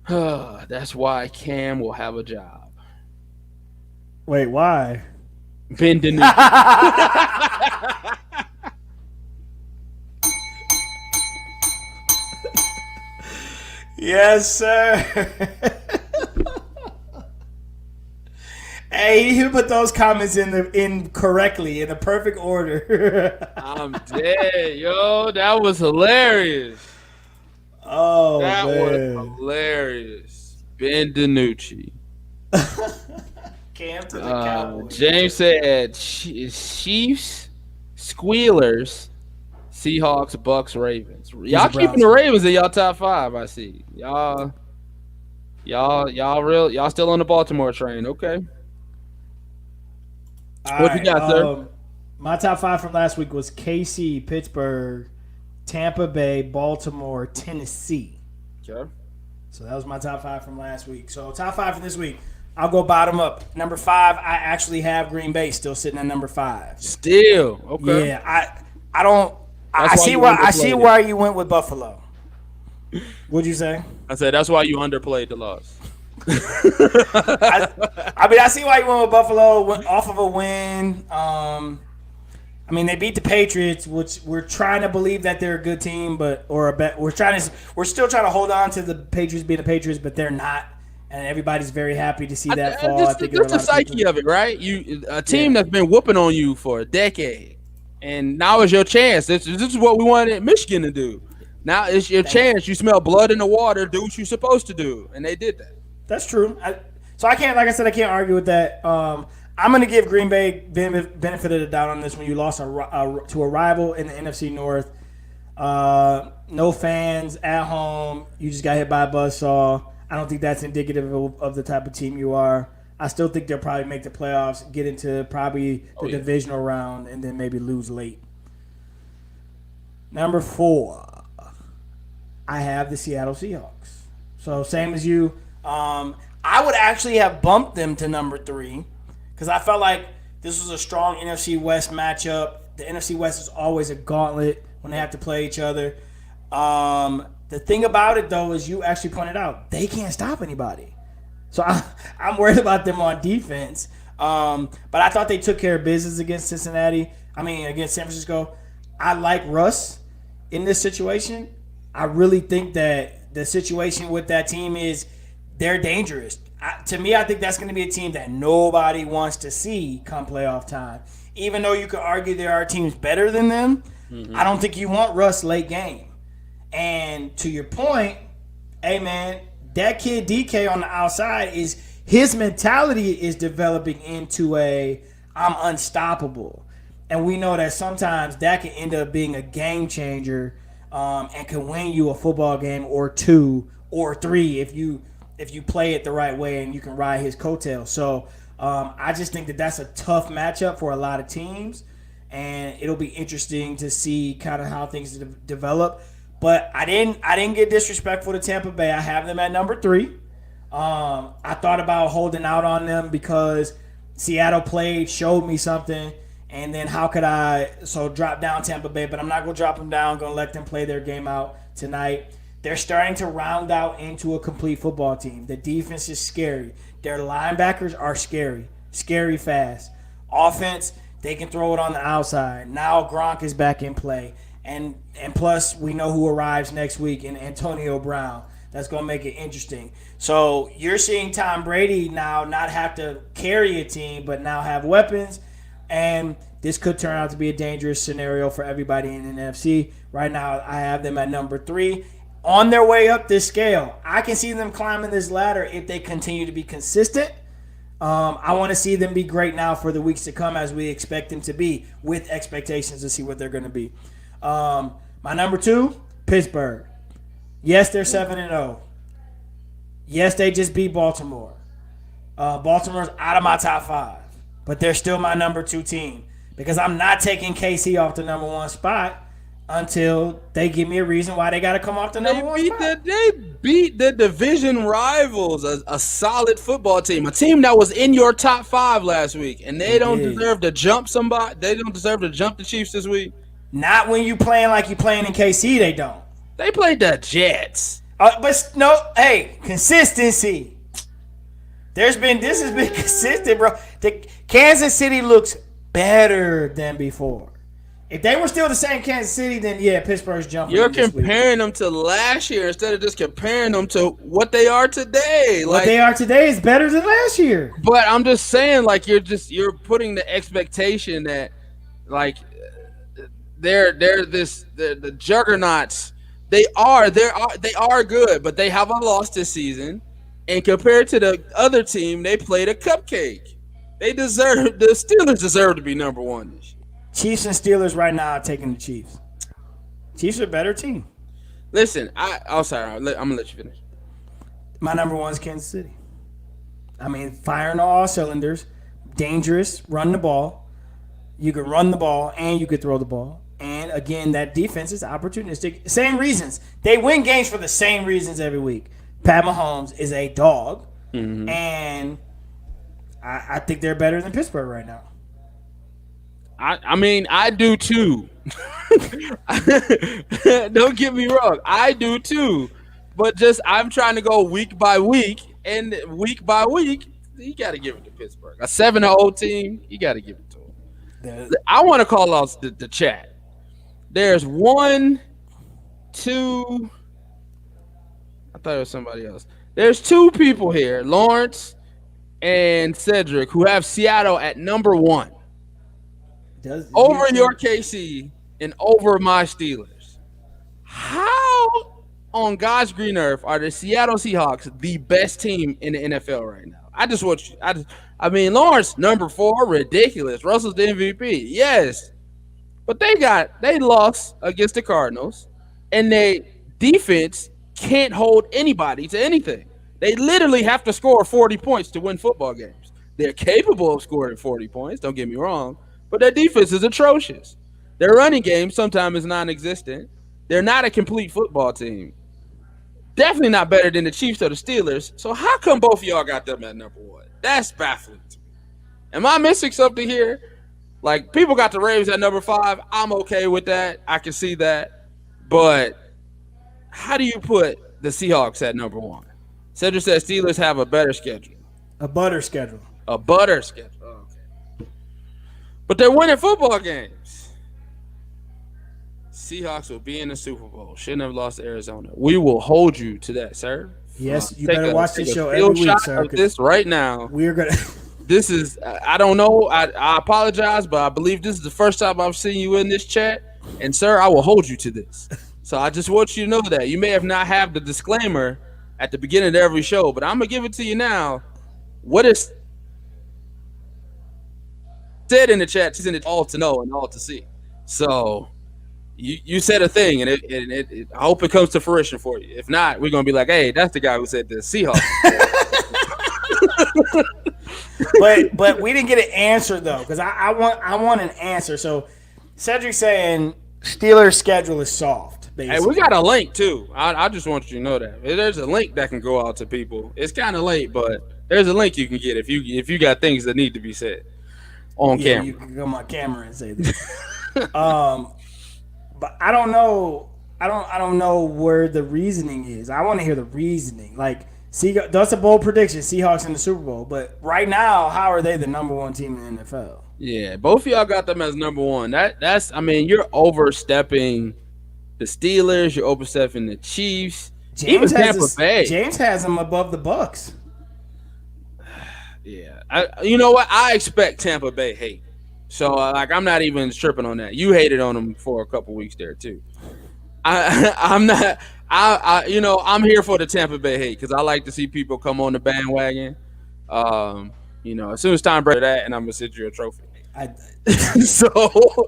That's why Cam will have a job. Wait, why? Ben DiNucci. Yes, sir. Hey, he put those comments in correctly in the perfect order. I'm dead, yo. That was hilarious. Oh, that man. was hilarious. Ben DiNucci. Cam to the Cowboys. James said Chiefs, Squealers, Seahawks, Bucks, Ravens. Y'all keeping the Ravens in y'all top five, I see. Y'all still on the Baltimore train, okay? What you got, sir? My top five from last week was KC, Pittsburgh, Tampa Bay, Baltimore, Tennessee. Okay. So that was my top five from last week. So top five for this week. I'll go bottom up. Number five, I actually have Green Bay still sitting at number five. Still, okay. Yeah, I don't. I see why you went with Buffalo. What'd you say? I said that's why you underplayed the loss. I see why you went with Buffalo off of a win. They beat the Patriots, which we're trying to believe that they're a good team, but we're still trying to hold on to the Patriots being the Patriots, but they're not. And everybody's very happy to see that fall. That's the psyche of it, right? A team that's been whooping on you for a decade, and now is your chance. This is what we wanted Michigan to do. Now it's your chance. You smell blood in the water. Do what you're supposed to do, and they did that. That's true. So I can't, like I said, I can't argue with that. I'm going to give Green Bay benefit of the doubt on this when you lost to a rival in the NFC North. No fans at home. You just got hit by a buzzsaw. I don't think that's indicative of the type of team you are. I still think they'll probably make the playoffs, get into probably the divisional round, and then maybe lose late. Number four, I have the Seattle Seahawks. So same as you. I would actually have bumped them to number three because I felt like this was a strong NFC West matchup. The NFC West is always a gauntlet when they have to play each other. The thing about it, though, is you actually pointed out, they can't stop anybody. So I'm worried about them on defense. But I thought they took care of business against against San Francisco. I like Russ in this situation. I really think that the situation with that team is they're dangerous. To me, I think that's going to be a team that nobody wants to see come playoff time. Even though you could argue there are teams better than them, I don't think you want Russ late game. And to your point, hey man, that kid DK on the outside his mentality is developing into I'm unstoppable. And we know that sometimes that can end up being a game changer and can win you a football game or two or three if you play it the right way and you can ride his coattails. So I just think that that's a tough matchup for a lot of teams, and it'll be interesting to see kind of how things develop. But I didn't get disrespectful to Tampa Bay. I have them at number three. I thought about holding out on them because Seattle played, showed me something, and then how could I drop down Tampa Bay? But I'm not gonna drop them down. I'm gonna let them play their game out tonight. They're starting to round out into a complete football team. The defense is scary. Their linebackers are scary fast. Offense, they can throw it on the outside. Now Gronk is back in play, and plus we know who arrives next week in Antonio Brown. That's going to make it interesting. So you're seeing Tom Brady now not have to carry a team, but now have weapons. And this could turn out to be a dangerous scenario for everybody in the NFC. Right now, I have them at number three. On their way up this scale, I can see them climbing this ladder if they continue to be consistent. I want to see them be great now for the weeks to come as we expect them to be, with expectations to see what they're going to be. My number two, Pittsburgh. Yes, they're 7-0. Yes, they just beat Baltimore. Baltimore's out of my top five, but they're still my number two team because I'm not taking KC off the number one spot until they give me a reason why they got to come off the number one spot. They beat the division rivals, a solid football team, a team that was in your top five last week, and they don't deserve to jump somebody. They don't deserve to jump the Chiefs this week. Not when you playing like you playing in KC. They don't. They played the Jets. But no, hey, consistency. This has been consistent, bro. The Kansas City looks better than before. If they were still the same Kansas City, then yeah, Pittsburgh's jumping. You're comparing them to last year instead of just comparing them to what they are today. What they are today is better than last year. But I'm just saying, like you're putting the expectation that, like, they're the juggernauts. They are good, but they have a loss this season. And compared to the other team, they played a cupcake. The Steelers deserve to be number one this year. Chiefs and Steelers right now are taking the Chiefs. Chiefs are a better team. Listen, sorry, I'm gonna let you finish. My number one is Kansas City. I mean, firing all cylinders, dangerous, run the ball. You can run the ball and you could throw the ball. And again, that defense is opportunistic. Same reasons. They win games for the same reasons every week. Pat Mahomes is a dog, and I think they're better than Pittsburgh right now. I mean, I do too. Don't get me wrong, I do too. But I'm trying to go week by week, and week by week, you got to give it to Pittsburgh. A 7-0 team, you got to give it to them. I want to call out the chat. There's one, two. I thought it was somebody else. There's two people here, Lawrence and Cedric, who have Seattle at number one. Over your KC and over my Steelers. How on God's green earth are the Seattle Seahawks the best team in the NFL right now? I mean, Lawrence, number 4, ridiculous. Russell's the MVP. Yes. But they lost against the Cardinals, and they defense can't hold anybody to anything. They literally have to score 40 points to win football games. They're capable of scoring 40 points, don't get me wrong, but their defense is atrocious. Their running game sometimes is non-existent. They're not a complete football team. Definitely not better than the Chiefs or the Steelers. So how come both of y'all got them at number one? That's baffling to me. Am I missing something here? Like, people got the Ravens at number 5. I'm okay with that. I can see that. But how do you put the Seahawks at number 1? Cedric says Steelers have a better schedule. A butter schedule. A butter schedule. Oh, okay. But they're winning football games. Seahawks will be in the Super Bowl. Shouldn't have lost to Arizona. We will hold you to that, sir. Yes, you better watch this show every week, sir. Of this right now. We're going to... This is, I don't know, I apologize, but I believe this is the first time I've seen you in this chat. And, sir, I will hold you to this. So I just want you to know that. You may have not have the disclaimer at the beginning of every show, but I'm going to give it to you now. What is said in the chat, she's in it all to know and all to see. So, you said a thing, and I hope it comes to fruition for you. If not, we're gonna be like, hey, that's the guy who said the Seahawks. But we didn't get an answer though, because I want an answer. So Cedric saying Steelers' schedule is soft. Hey, Basically. we got a link too. I just want you to know that there's a link that can go out to people. It's kind of late, but there's a link you can get if you got things that need to be said on Yeah, camera. you can come on camera and say that. But I don't know. I don't know where the reasoning is. I want to hear the reasoning. Like, that's a bold prediction. Seahawks in the Super Bowl. But right now, how are they the number one team in the NFL? Yeah, both of y'all got them as number one. That's I mean, you're overstepping the Steelers. You're overstepping the Chiefs. Even Tampa Bay. James has them above the Bucks. Yeah, you know what? I expect Tampa Bay hate. So like, I'm not even tripping on that. You hated on them for a couple weeks there too. I'm not. I'm here for the Tampa Bay hate because I like to see people come on the bandwagon. As soon as Tom Brady that, and I'm gonna send you a trophy. I, so,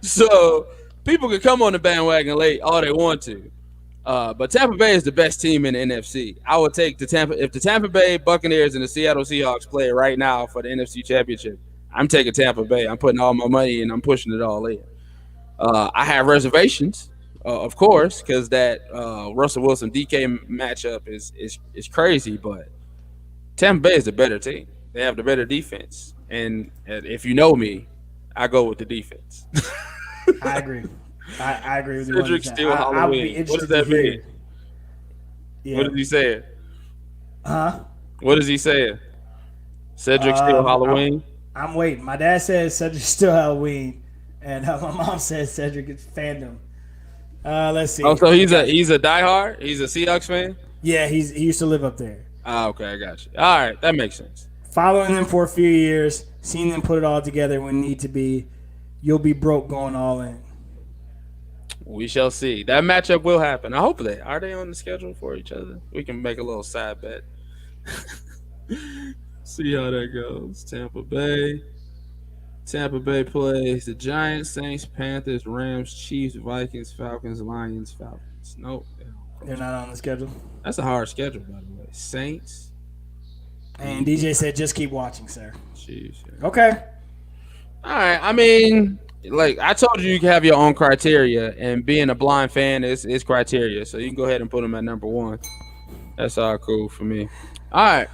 so people can come on the bandwagon late all they want to. But Tampa Bay is the best team in the NFC. I would take if the Tampa Bay Buccaneers and the Seattle Seahawks play right now for the NFC Championship. I'm taking Tampa Bay. I'm putting all my money and I'm pushing it all in. I have reservations, of course, because that Russell Wilson DK matchup is crazy. But Tampa Bay is the better team. They have the better defense, and if you know me, I go with the defense. I agree. I agree with you. Cedric Steele Halloween. What does that mean? Yeah. What is he saying? Huh? What is he saying? Cedric Steele Halloween? I'm waiting. My dad says Cedric Steele Halloween, and my mom says Cedric is fandom. Let's see. Oh, so he's a diehard? He's a Seahawks fan? Yeah, he used to live up there. Okay, I got you. All right, that makes sense. Following them for a few years, seeing them put it all together when need to be, you'll be broke going all in. We shall see. That matchup will happen. I hope are they on the schedule for each other? We can make a little side bet. See how that goes. Tampa Bay plays the Giants, Saints, Panthers, Rams, Chiefs, Vikings, Falcons, Lions, Falcons. Nope. They're not on the schedule. That's a hard schedule, by the way. Saints. And DJ said, just keep watching, sir. Chiefs. Yeah. Okay. All right. I mean, like I told you can have your own criteria, and being a blind fan is criteria. So you can go ahead and put them at number one. That's all cool for me. All right.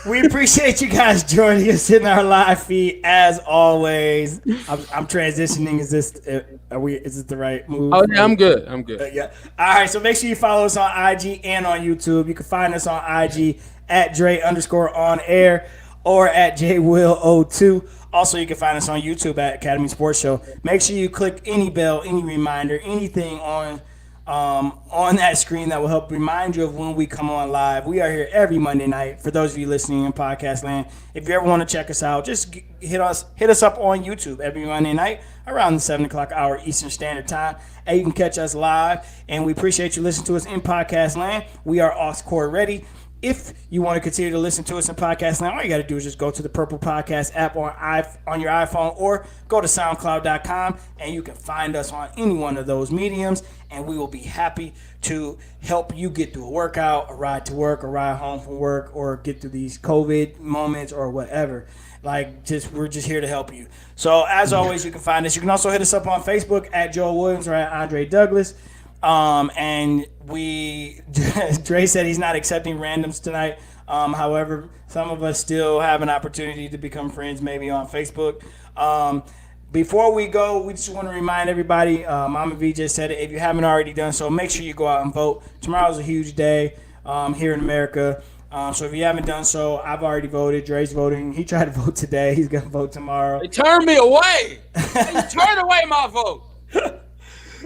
We appreciate you guys joining us in our live feed as always. I'm transitioning. Is this the right move? Oh yeah, I'm good. Yeah. All right. So make sure you follow us on IG and on YouTube. You can find us on IG at Dre_on_air or at JWill02. Also, you can find us on YouTube at Academy Sports Show. Make sure you click any bell, any reminder, anything on that screen that will help remind you of when we come on live. We are here every Monday night. For those of you listening in podcast land, if you ever want to check us out, just hit us up on YouTube every Monday night around the 7 o'clock hour Eastern Standard Time, and you can catch us live. And we appreciate you listening to us in podcast land. We are aux cord ready. If you want to continue to listen to us in podcast land, all you got to do is just go to the Purple Podcast app on your iPhone or go to SoundCloud.com, and you can find us on any one of those mediums, and we will be happy to help you get through a workout, a ride to work, a ride home from work, or get through these COVID moments or whatever. We're just here to help you. So as always, you can find us. You can also hit us up on Facebook at Joel Williams or at Andre Douglas. And Dre said he's not accepting randoms tonight. However, some of us still have an opportunity to become friends, maybe on Facebook. Before we go, we just want to remind everybody, Mama V just said it, if you haven't already done so, make sure you go out and vote. Tomorrow's a huge day here in America. So if you haven't done so, I've already voted. Dre's voting. He tried to vote today. He's going to vote tomorrow. They turned me away. They turned away my vote.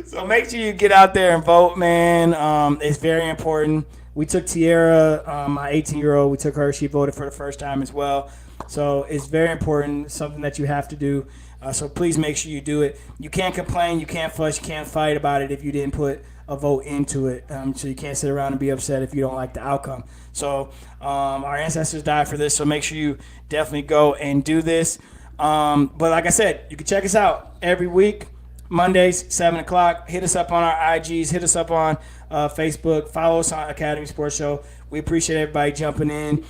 So make sure you get out there and vote, man. It's very important. We took Tiara, my 18-year-old. We took her. She voted for the first time as well. So it's very important. It's something that you have to do. So please make sure you do it. You can't complain. You can't fuss. You can't fight about it if you didn't put a vote into it. So you can't sit around and be upset if you don't like the outcome. So our ancestors died for this. So make sure you definitely go and do this. But like I said, you can check us out every week. Mondays, 7 o'clock. Hit us up on our IGs. Hit us up on Facebook. Follow us on Academy Sports Show. We appreciate everybody jumping in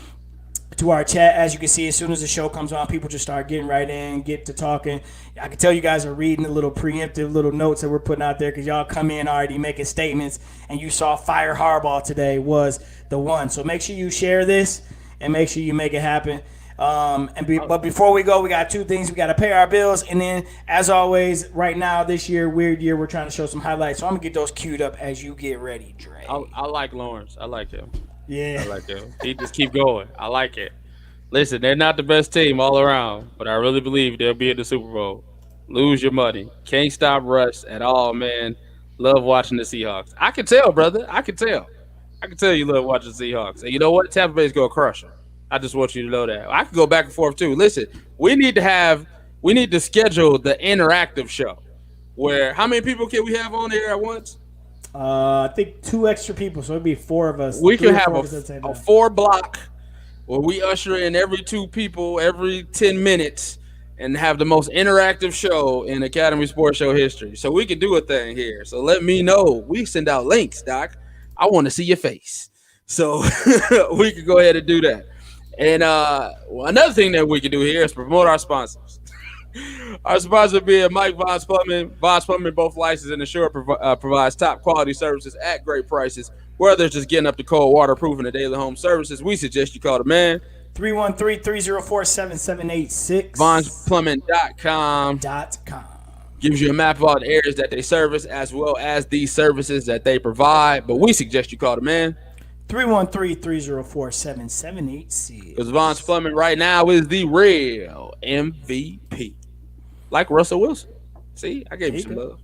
to our chat. As you can see, as soon as the show comes on, people just start getting right in, get to talking. I can tell you guys are reading the little preemptive little notes that we're putting out there because y'all come in already making statements, and you saw Fire Harbaugh today was the one. So make sure you share this and make sure you make it happen. But before we go, we got two things. We got to pay our bills, and then, as always, right now, this year, weird year, we're trying to show some highlights. So I'm gonna get those queued up as you get ready, Dre. I like Lawrence. I like him. Yeah, I like him. He just keep going. I like it. Listen, they're not the best team all around, but I really believe they'll be in the Super Bowl. Lose your money. Can't stop Russ at all, man. Love watching the Seahawks. I can tell, brother. I can tell. I can tell you love watching the Seahawks. And you know what? Tampa Bay's gonna crush them. I just want you to know that. I can go back and forth too. Listen, we need to schedule the interactive show where how many people can we have on there at once? I think two extra people, so it'd be four of us. We three can or have four of us at the same a time. 4 block where we usher in every two people every 10 minutes and have the most interactive show in Academy Sports Show history. So we can do a thing here. So let me know. We send out links, Doc. I want to see your face. So we can go ahead and do that. And another thing that we can do here is promote our sponsors. Our sponsor being Mike Von's Plumbing. Von's Plumbing, both licensed and insured, provides top quality services at great prices. Whether it's just getting up to cold water, proofing the daily home services, we suggest you call the man. 313-304-7786. VonsPlumbing.com gives you a map of all the areas that they service as well as the services that they provide. But we suggest you call the man. 313-304-7786. Because Von's Plumbing right now is the real MVP. Like Russell Wilson. See, I gave you some love.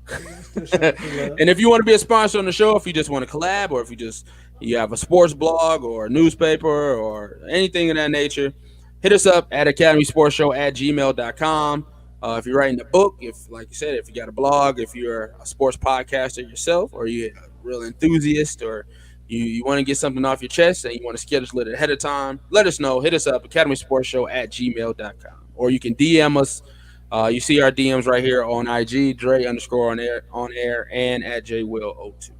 And if you want to be a sponsor on the show, if you just want to collab, or if you have a sports blog or a newspaper or anything of that nature, hit us up at academysportsshow@gmail.com. If you're writing a book, like you said, if you got a blog, if you're a sports podcaster yourself, or you're a real enthusiast, or you want to get something off your chest and you want to schedule it ahead of time, let us know. Hit us up, academysportsshow@gmail.com. Or you can DM us. You see our DMs right here on IG, Dre_on air, and at JWill02.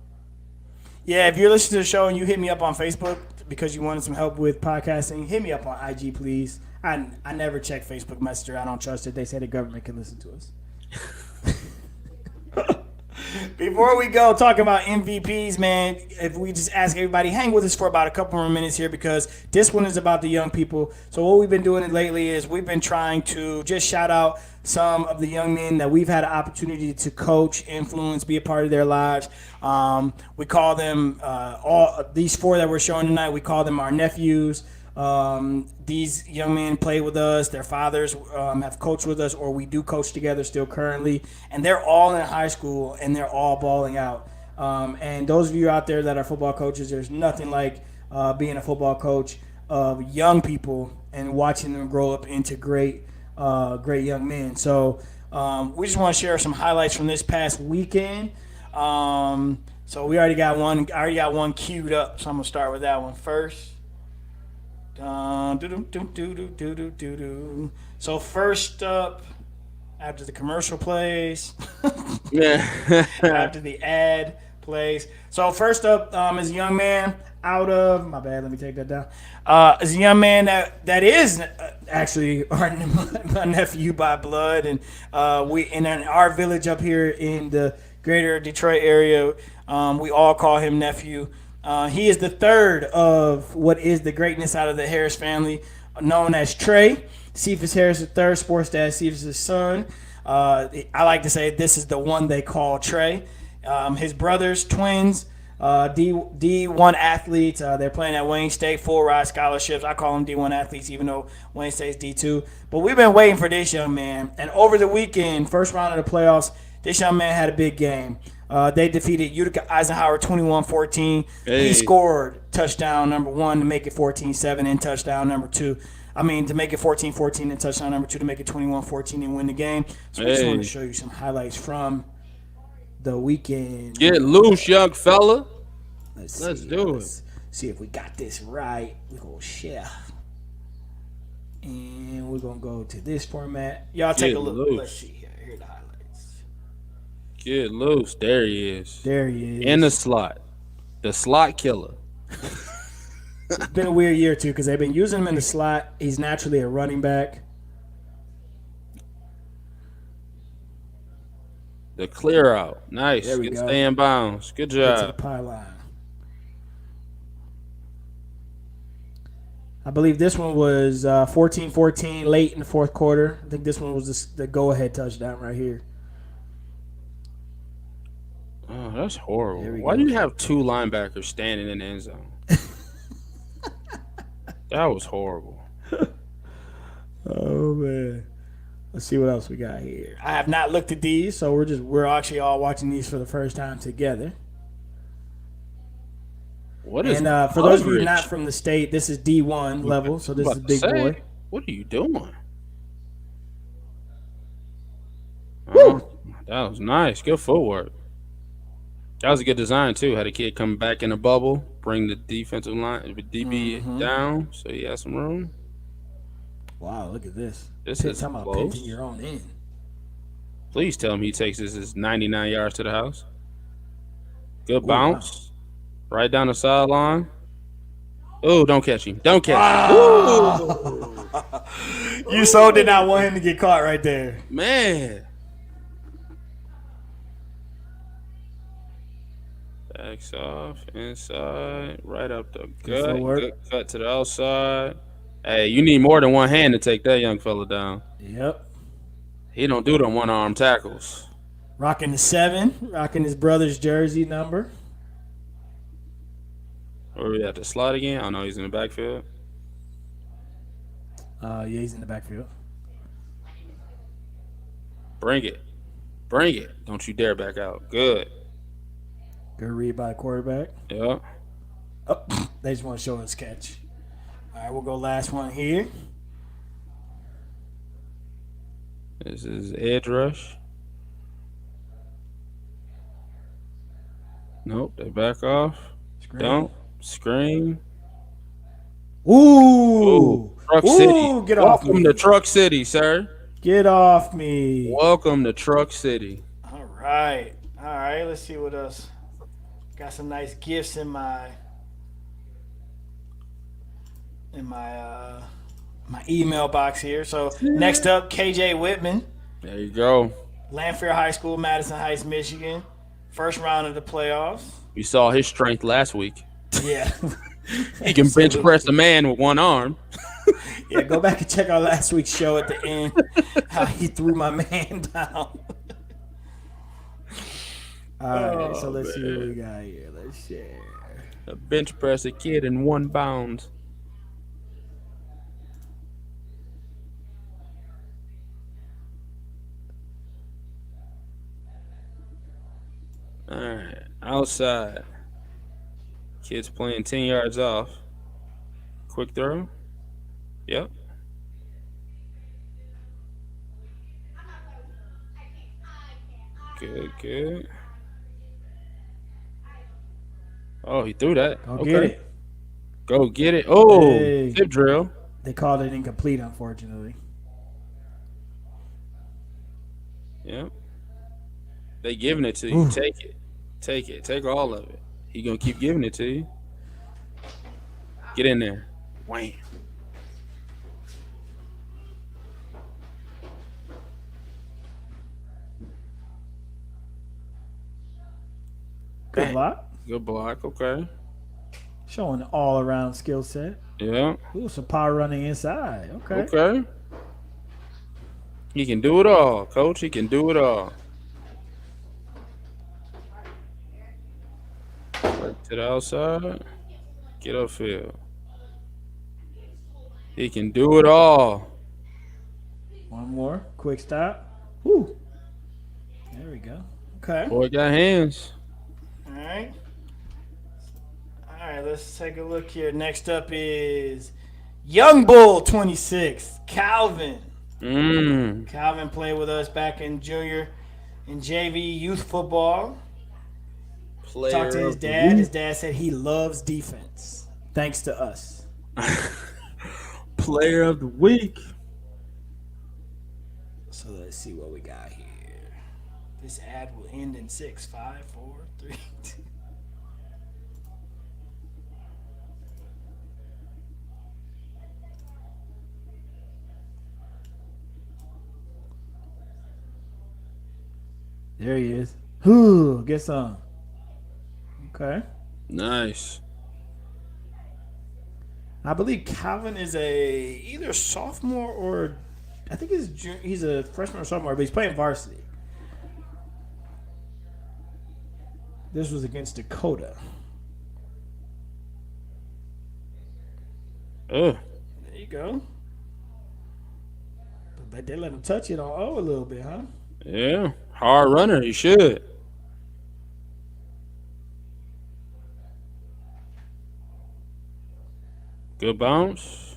Yeah, if you're listening to the show and you hit me up on Facebook because you wanted some help with podcasting, hit me up on IG, please. I never check Facebook Messenger. I don't trust it. They say the government can listen to us. Before we go talking about MVPs, man, if we just ask everybody, hang with us for about a couple more minutes here because this one is about the young people. So what we've been doing lately is we've been trying to just shout out some of the young men that we've had an opportunity to coach, influence, be a part of their lives. We call them, all these four that we're showing tonight, we call them our nephews. These young men play with us. Their fathers have coached with us, or we do coach together still currently. And they're all in high school, and they're all balling out. And those of you out there that are football coaches, there's nothing like being a football coach of young people and watching them grow up into great young men. So we just want to share some highlights from this past weekend. So we already got one. I already got one queued up, so I'm gonna start with that one first. So first up, after the commercial plays, after the ad plays. So first up is a young man out of my bad. Let me take that down. Is a young man that is actually my nephew by blood, and we in our village up here in the greater Detroit area, we all call him nephew. He is the third of what is the greatness out of the Harris family, known as Trey. Cephas Harris III, sports dad Cephas' son. I like to say this is the one they call Trey. His brothers, twins, D1 athletes. They're playing at Wayne State, full ride scholarships. I call them D1 athletes, even though Wayne State's D2. But we've been waiting for this young man. And over the weekend, first round of the playoffs, this young man had a big game. They defeated Utica Eisenhower 21-14. Hey. He scored touchdown number 1 to make it 14-7 and touchdown number 2. To make it 14-14 and touchdown number 2 to make it 21-14 and win the game. So I just want to show you some highlights from the weekend. Get loose, young fella. Let's do it. Let's see if we got this right. We're going to share. And we're going to go to this format. Y'all take a look. Loose. Let's see here. Here are the highlights. Get loose. There he is. There he In the is. slot. The slot killer. It's been a weird year too because they've been using him in the slot. He's naturally a running back. The clear out. Nice. There we Good go. stay in bounds. Good Get to the job. pylon. I believe this one was 14-14 late in the fourth quarter. I think this one was the go-ahead touchdown right here. Oh, that's horrible. There we Why go. do you have two linebackers standing in the end zone? That was horrible. Oh man. Let's see what else we got here. I have not looked at these, so we're actually all watching these for the first time together. What is And for those of you coverage? not from the state, this is D1 level, so this is About to big say, boy. what are you doing? Woo! That was nice. Good footwork. That was a good design too. Had a kid come back in the bubble, bring the defensive line, the DB down, so he had some room. Wow, look at this. This is talking about close. pinching your own end. Please tell him he takes this as 99 yards to the house. Good Ooh, bounce. Right down the sideline. Oh, don't catch him. Don't catch him. You so did not want him to get caught right there. Man. Backs off, inside, right up the gut. footwork. Good cut to the outside. Hey, you need more than one hand to take that young fella down. Yep. He don't do them one-arm tackles. Rocking the 7, rocking his brother's jersey number. Where we at the slot again? Oh, no, he's in the backfield. Yeah, he's in the backfield. Bring it. Bring it. Don't you dare back out. Good. Good read by the quarterback. Yeah. Oh, they just want to show us catch. All right, we'll go last one here. This is edge rush. Nope, they back off. Screen. Don't. Screen. Ooh. Truck Ooh, City. get off Welcome me. to Truck City, sir. Get off me. Welcome to Truck City. All right. All right, let's see what else. Got some nice gifts in my my email box here. So next up, KJ Whitman, There you go. Lanphier High School, Madison Heights, Michigan. First round of the playoffs. We saw his strength last week. Yeah. He can bench press a man with one arm. Yeah, go back and check out last week's show at the end. How he threw my man down. All right, so let's see what we got here. Let's share. A bench press a kid in 1 bound. All right, outside. Kids playing 10 yards off. Quick throw. Yep. Good, good. Oh, he threw that. Go get it. Go get it. Oh, Hey. tip drill. They called it incomplete, unfortunately. Yep. They giving it to you. Ooh. Take it. Take it. Take all of it. He gonna keep giving it to you. Get in there. Wham. Good Bang. block. Good block. Okay. Showing an all-around skill set. Yeah. Ooh, some power running inside. Okay. Okay. He can do it all, coach. He can do it all. Right to the outside. Get upfield. He can do it all. One more. Quick stop. Woo. There we go. Okay. Boy got hands. All right. All right, let's take a look here. Next up is Young Bull 26, Calvin. Calvin played with us back in junior and JV youth football. Talked to his dad. His dad said he loves defense, thanks to us. Player of the week. So let's see what we got here. This ad will end in six, five, four, three, two. There he is. Whew, get some. Okay. Nice. I believe Calvin is a either sophomore or I think he's a freshman or sophomore, but he's playing varsity. This was against Dakota. Oh, There you go. But they let him touch it on O a little bit, huh? yeah. Hard runner. He should. Good bounce.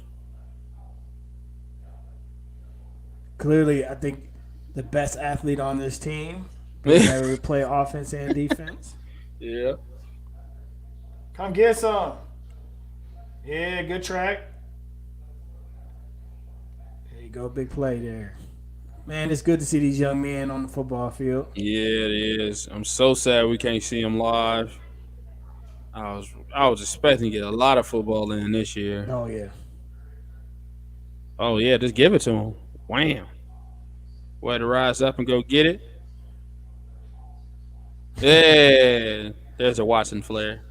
Clearly, I think the best athlete on this team, being able to play offense and defense. Yeah. Come get some. Yeah, good track. There you go, big play there. Man, it's good to see these young men on the football field. Yeah, it is. I'm so sad we can't see him live. I was expecting to get a lot of football in this year. Oh yeah. Oh yeah, just give it to him. Wham. Way to rise up and go get it. Yeah, there's a Watson flare.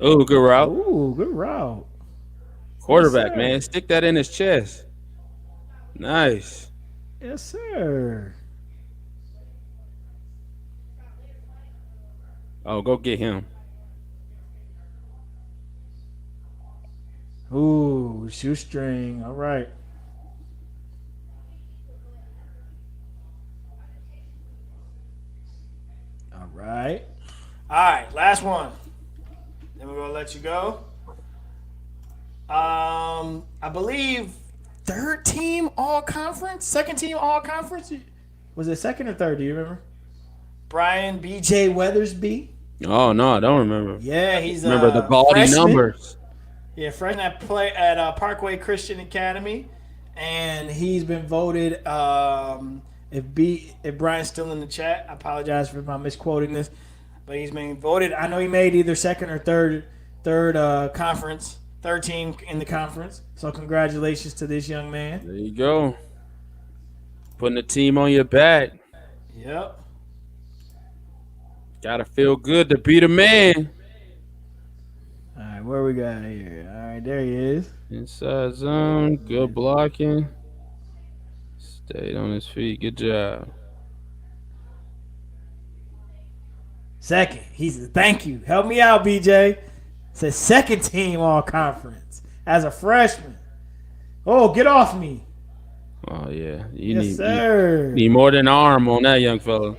Oh, good route. Ooh, good route. Quarterback, Yes, sir. man. Stick that in his chest. Nice. Yes, sir. Oh, go get him. Ooh, shoestring. All right. All right. All right, last one. Then we're gonna let you go. I believe third team all conference, second team all conference. Was it second or third? Do you remember? Brian B.J. Weathersby. Oh no, I don't remember. Yeah, he's Remember the a gaudy freshman. numbers. Yeah, freshman at play at Parkway Christian Academy, and he's been voted. If Brian's still in the chat, I apologize for my misquoting this, but he's been voted. I know he made either second or third conference, third team in the conference. So congratulations to this young man. There you go. Putting the team on your back. Yep. Gotta feel good to be the man. All right, where we got here? All right, there he is. Inside zone, good blocking. Stayed on his feet. Good job. Second. He says, "Thank you. Help me out, BJ." Says second team all conference as a freshman. Oh, get off me. Oh yeah, Yes, sir. need more than an arm on that young fella.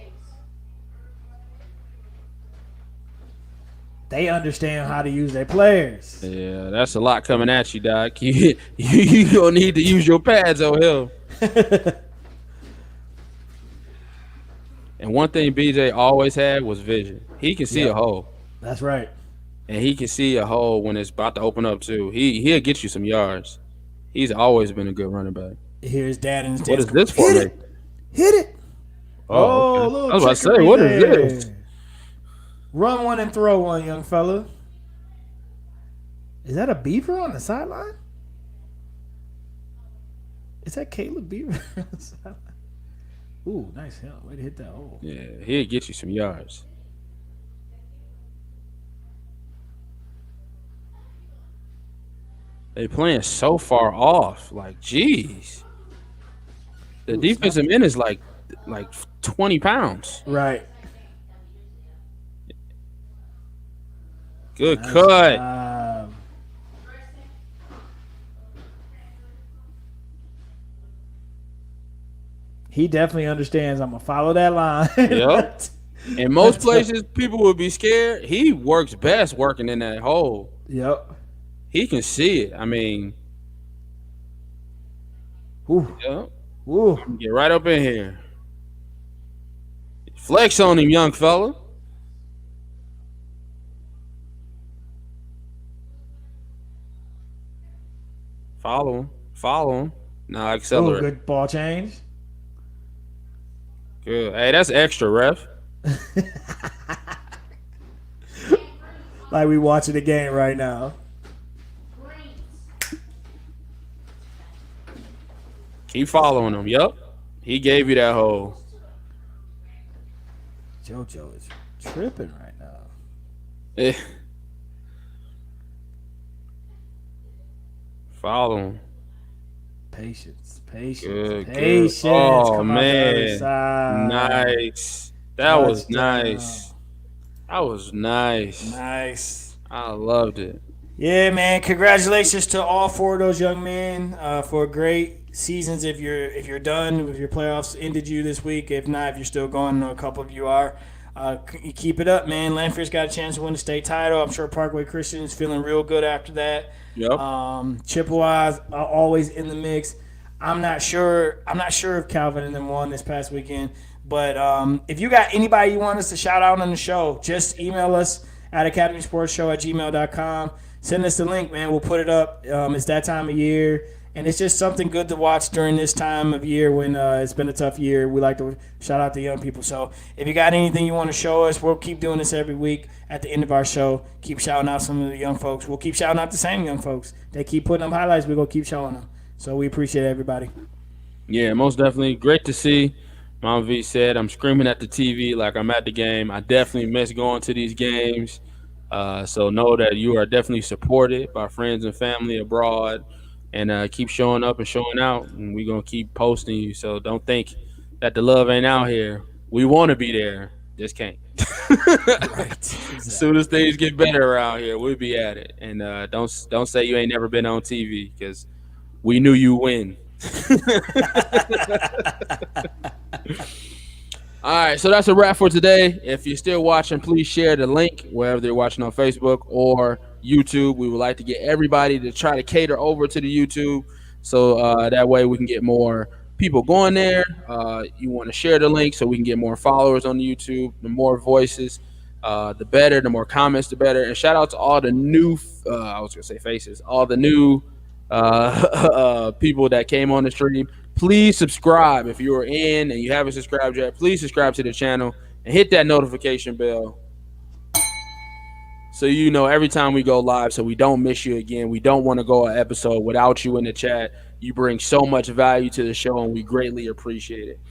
They understand how to use their players. Yeah, that's a lot coming at you, Doc. You gonna need to use your pads, oh hell. And one thing BJ always had was vision. He can see a hole, That's right. and he can see a hole when it's about to open up too. He'll get you some yards. He's always been a good running back. Here's dad in his What is dance. this Hit formation? it. Hit it. Oh, okay. Little I was about to say, trickery what there. is this? Run one and throw one, young fella. Is that a Beaver on the sideline? Is that Caleb Beaver on the sideline? Ooh, nice help. Way to hit that hole. Yeah, he'll get you some yards. They playing so far off. Like, geez. The defensive end is like 20 pounds. Right. Good Nice cut. job. He definitely understands. I'm gonna follow that line. Yep. In most places, people would be scared. He works best working in that hole. Yep. He can see it. I mean, Ooh. yep. Ooh. Get right up in here. Flex on him, young fella. Follow him. Follow him. Now Ooh, accelerate. good ball change. Good. Hey, that's extra, ref. Like we watching the game right now. Keep following him. Yup. He gave you that hole. JoJo is tripping right now. Eh, follow him. Patience, patience, Good, good. patience. Oh Come out the other man. side. Nice. That was Touchdown. nice. That was nice. Nice. I loved it. Yeah, man. Congratulations to all four of those young men for great seasons. If you're done, if your playoffs ended you this week, if not, if you're still going, a couple of you are. You keep it up, man. Lanfear's got a chance to win the state title. I'm sure Parkway Christian is feeling real good after that. Yep. Chippewas are always in the mix. I'm not sure. I'm not sure if Calvin and them won this past weekend. But if you got anybody you want us to shout out on the show, just email us at academysportsshow@gmail.com. Send us the link, man. We'll put it up. It's that time of year. And it's just something good to watch during this time of year when it's been a tough year. We like to shout out the young people. So if you got anything you want to show us, we'll keep doing this every week at the end of our show. Keep shouting out some of the young folks. We'll keep shouting out the same young folks. They keep putting up highlights. We're going to keep showing them. So we appreciate everybody. Yeah, most definitely. Great to see. Mom V said, I'm screaming at the TV like I'm at the game. I definitely miss going to these games. So know that you are definitely supported by friends and family abroad. And keep showing up and showing out. And we're going to keep posting you. So don't think that the love ain't out here. We want to be there. Just can't. Right. As soon Exactly. as things get better around here, we'll be at it. And don't say you ain't never been on TV because we knew you win. All right, so that's a wrap for today. If you're still watching, please share the link wherever they're watching on Facebook or YouTube. We would like to get everybody to try to cater over to the YouTube, so that way we can get more people going there. You want to share the link so we can get more followers on YouTube. The more voices, the better. The more comments, the better. And shout out to all the new, I was gonna say faces, all the new people that came on the stream. Please subscribe if you are in and you haven't subscribed yet. Please subscribe to the channel and hit that notification bell so you know every time we go live so we don't miss you again. We don't want to go an episode without you in the chat. You bring so much value to the show and we greatly appreciate it.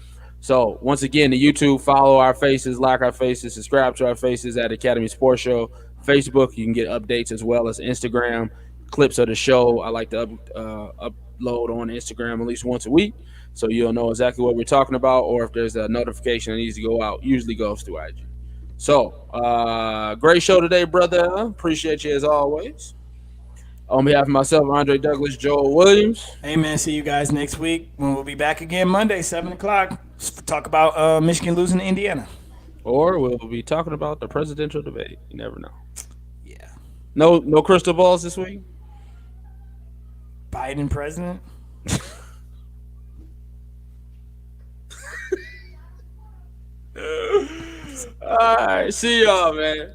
So once again, the YouTube, follow our faces, like our faces, subscribe to our faces at Academy Sports Show. Facebook, you can get updates as well as Instagram, clips of the show. I like to upload on Instagram at least once a week, so you'll know exactly what we're talking about, or if there's a notification that needs to go out, usually goes through IG. So, great show today, brother. Appreciate you as always. On behalf of myself, Andre Douglas, Joel Williams. Hey, man. See you guys next week when we'll be back again Monday, 7 o'clock. Talk about Michigan losing to Indiana. Or we'll be talking about the presidential debate. You never know. Yeah. No crystal balls this week. Biden president. All right, see y'all, man.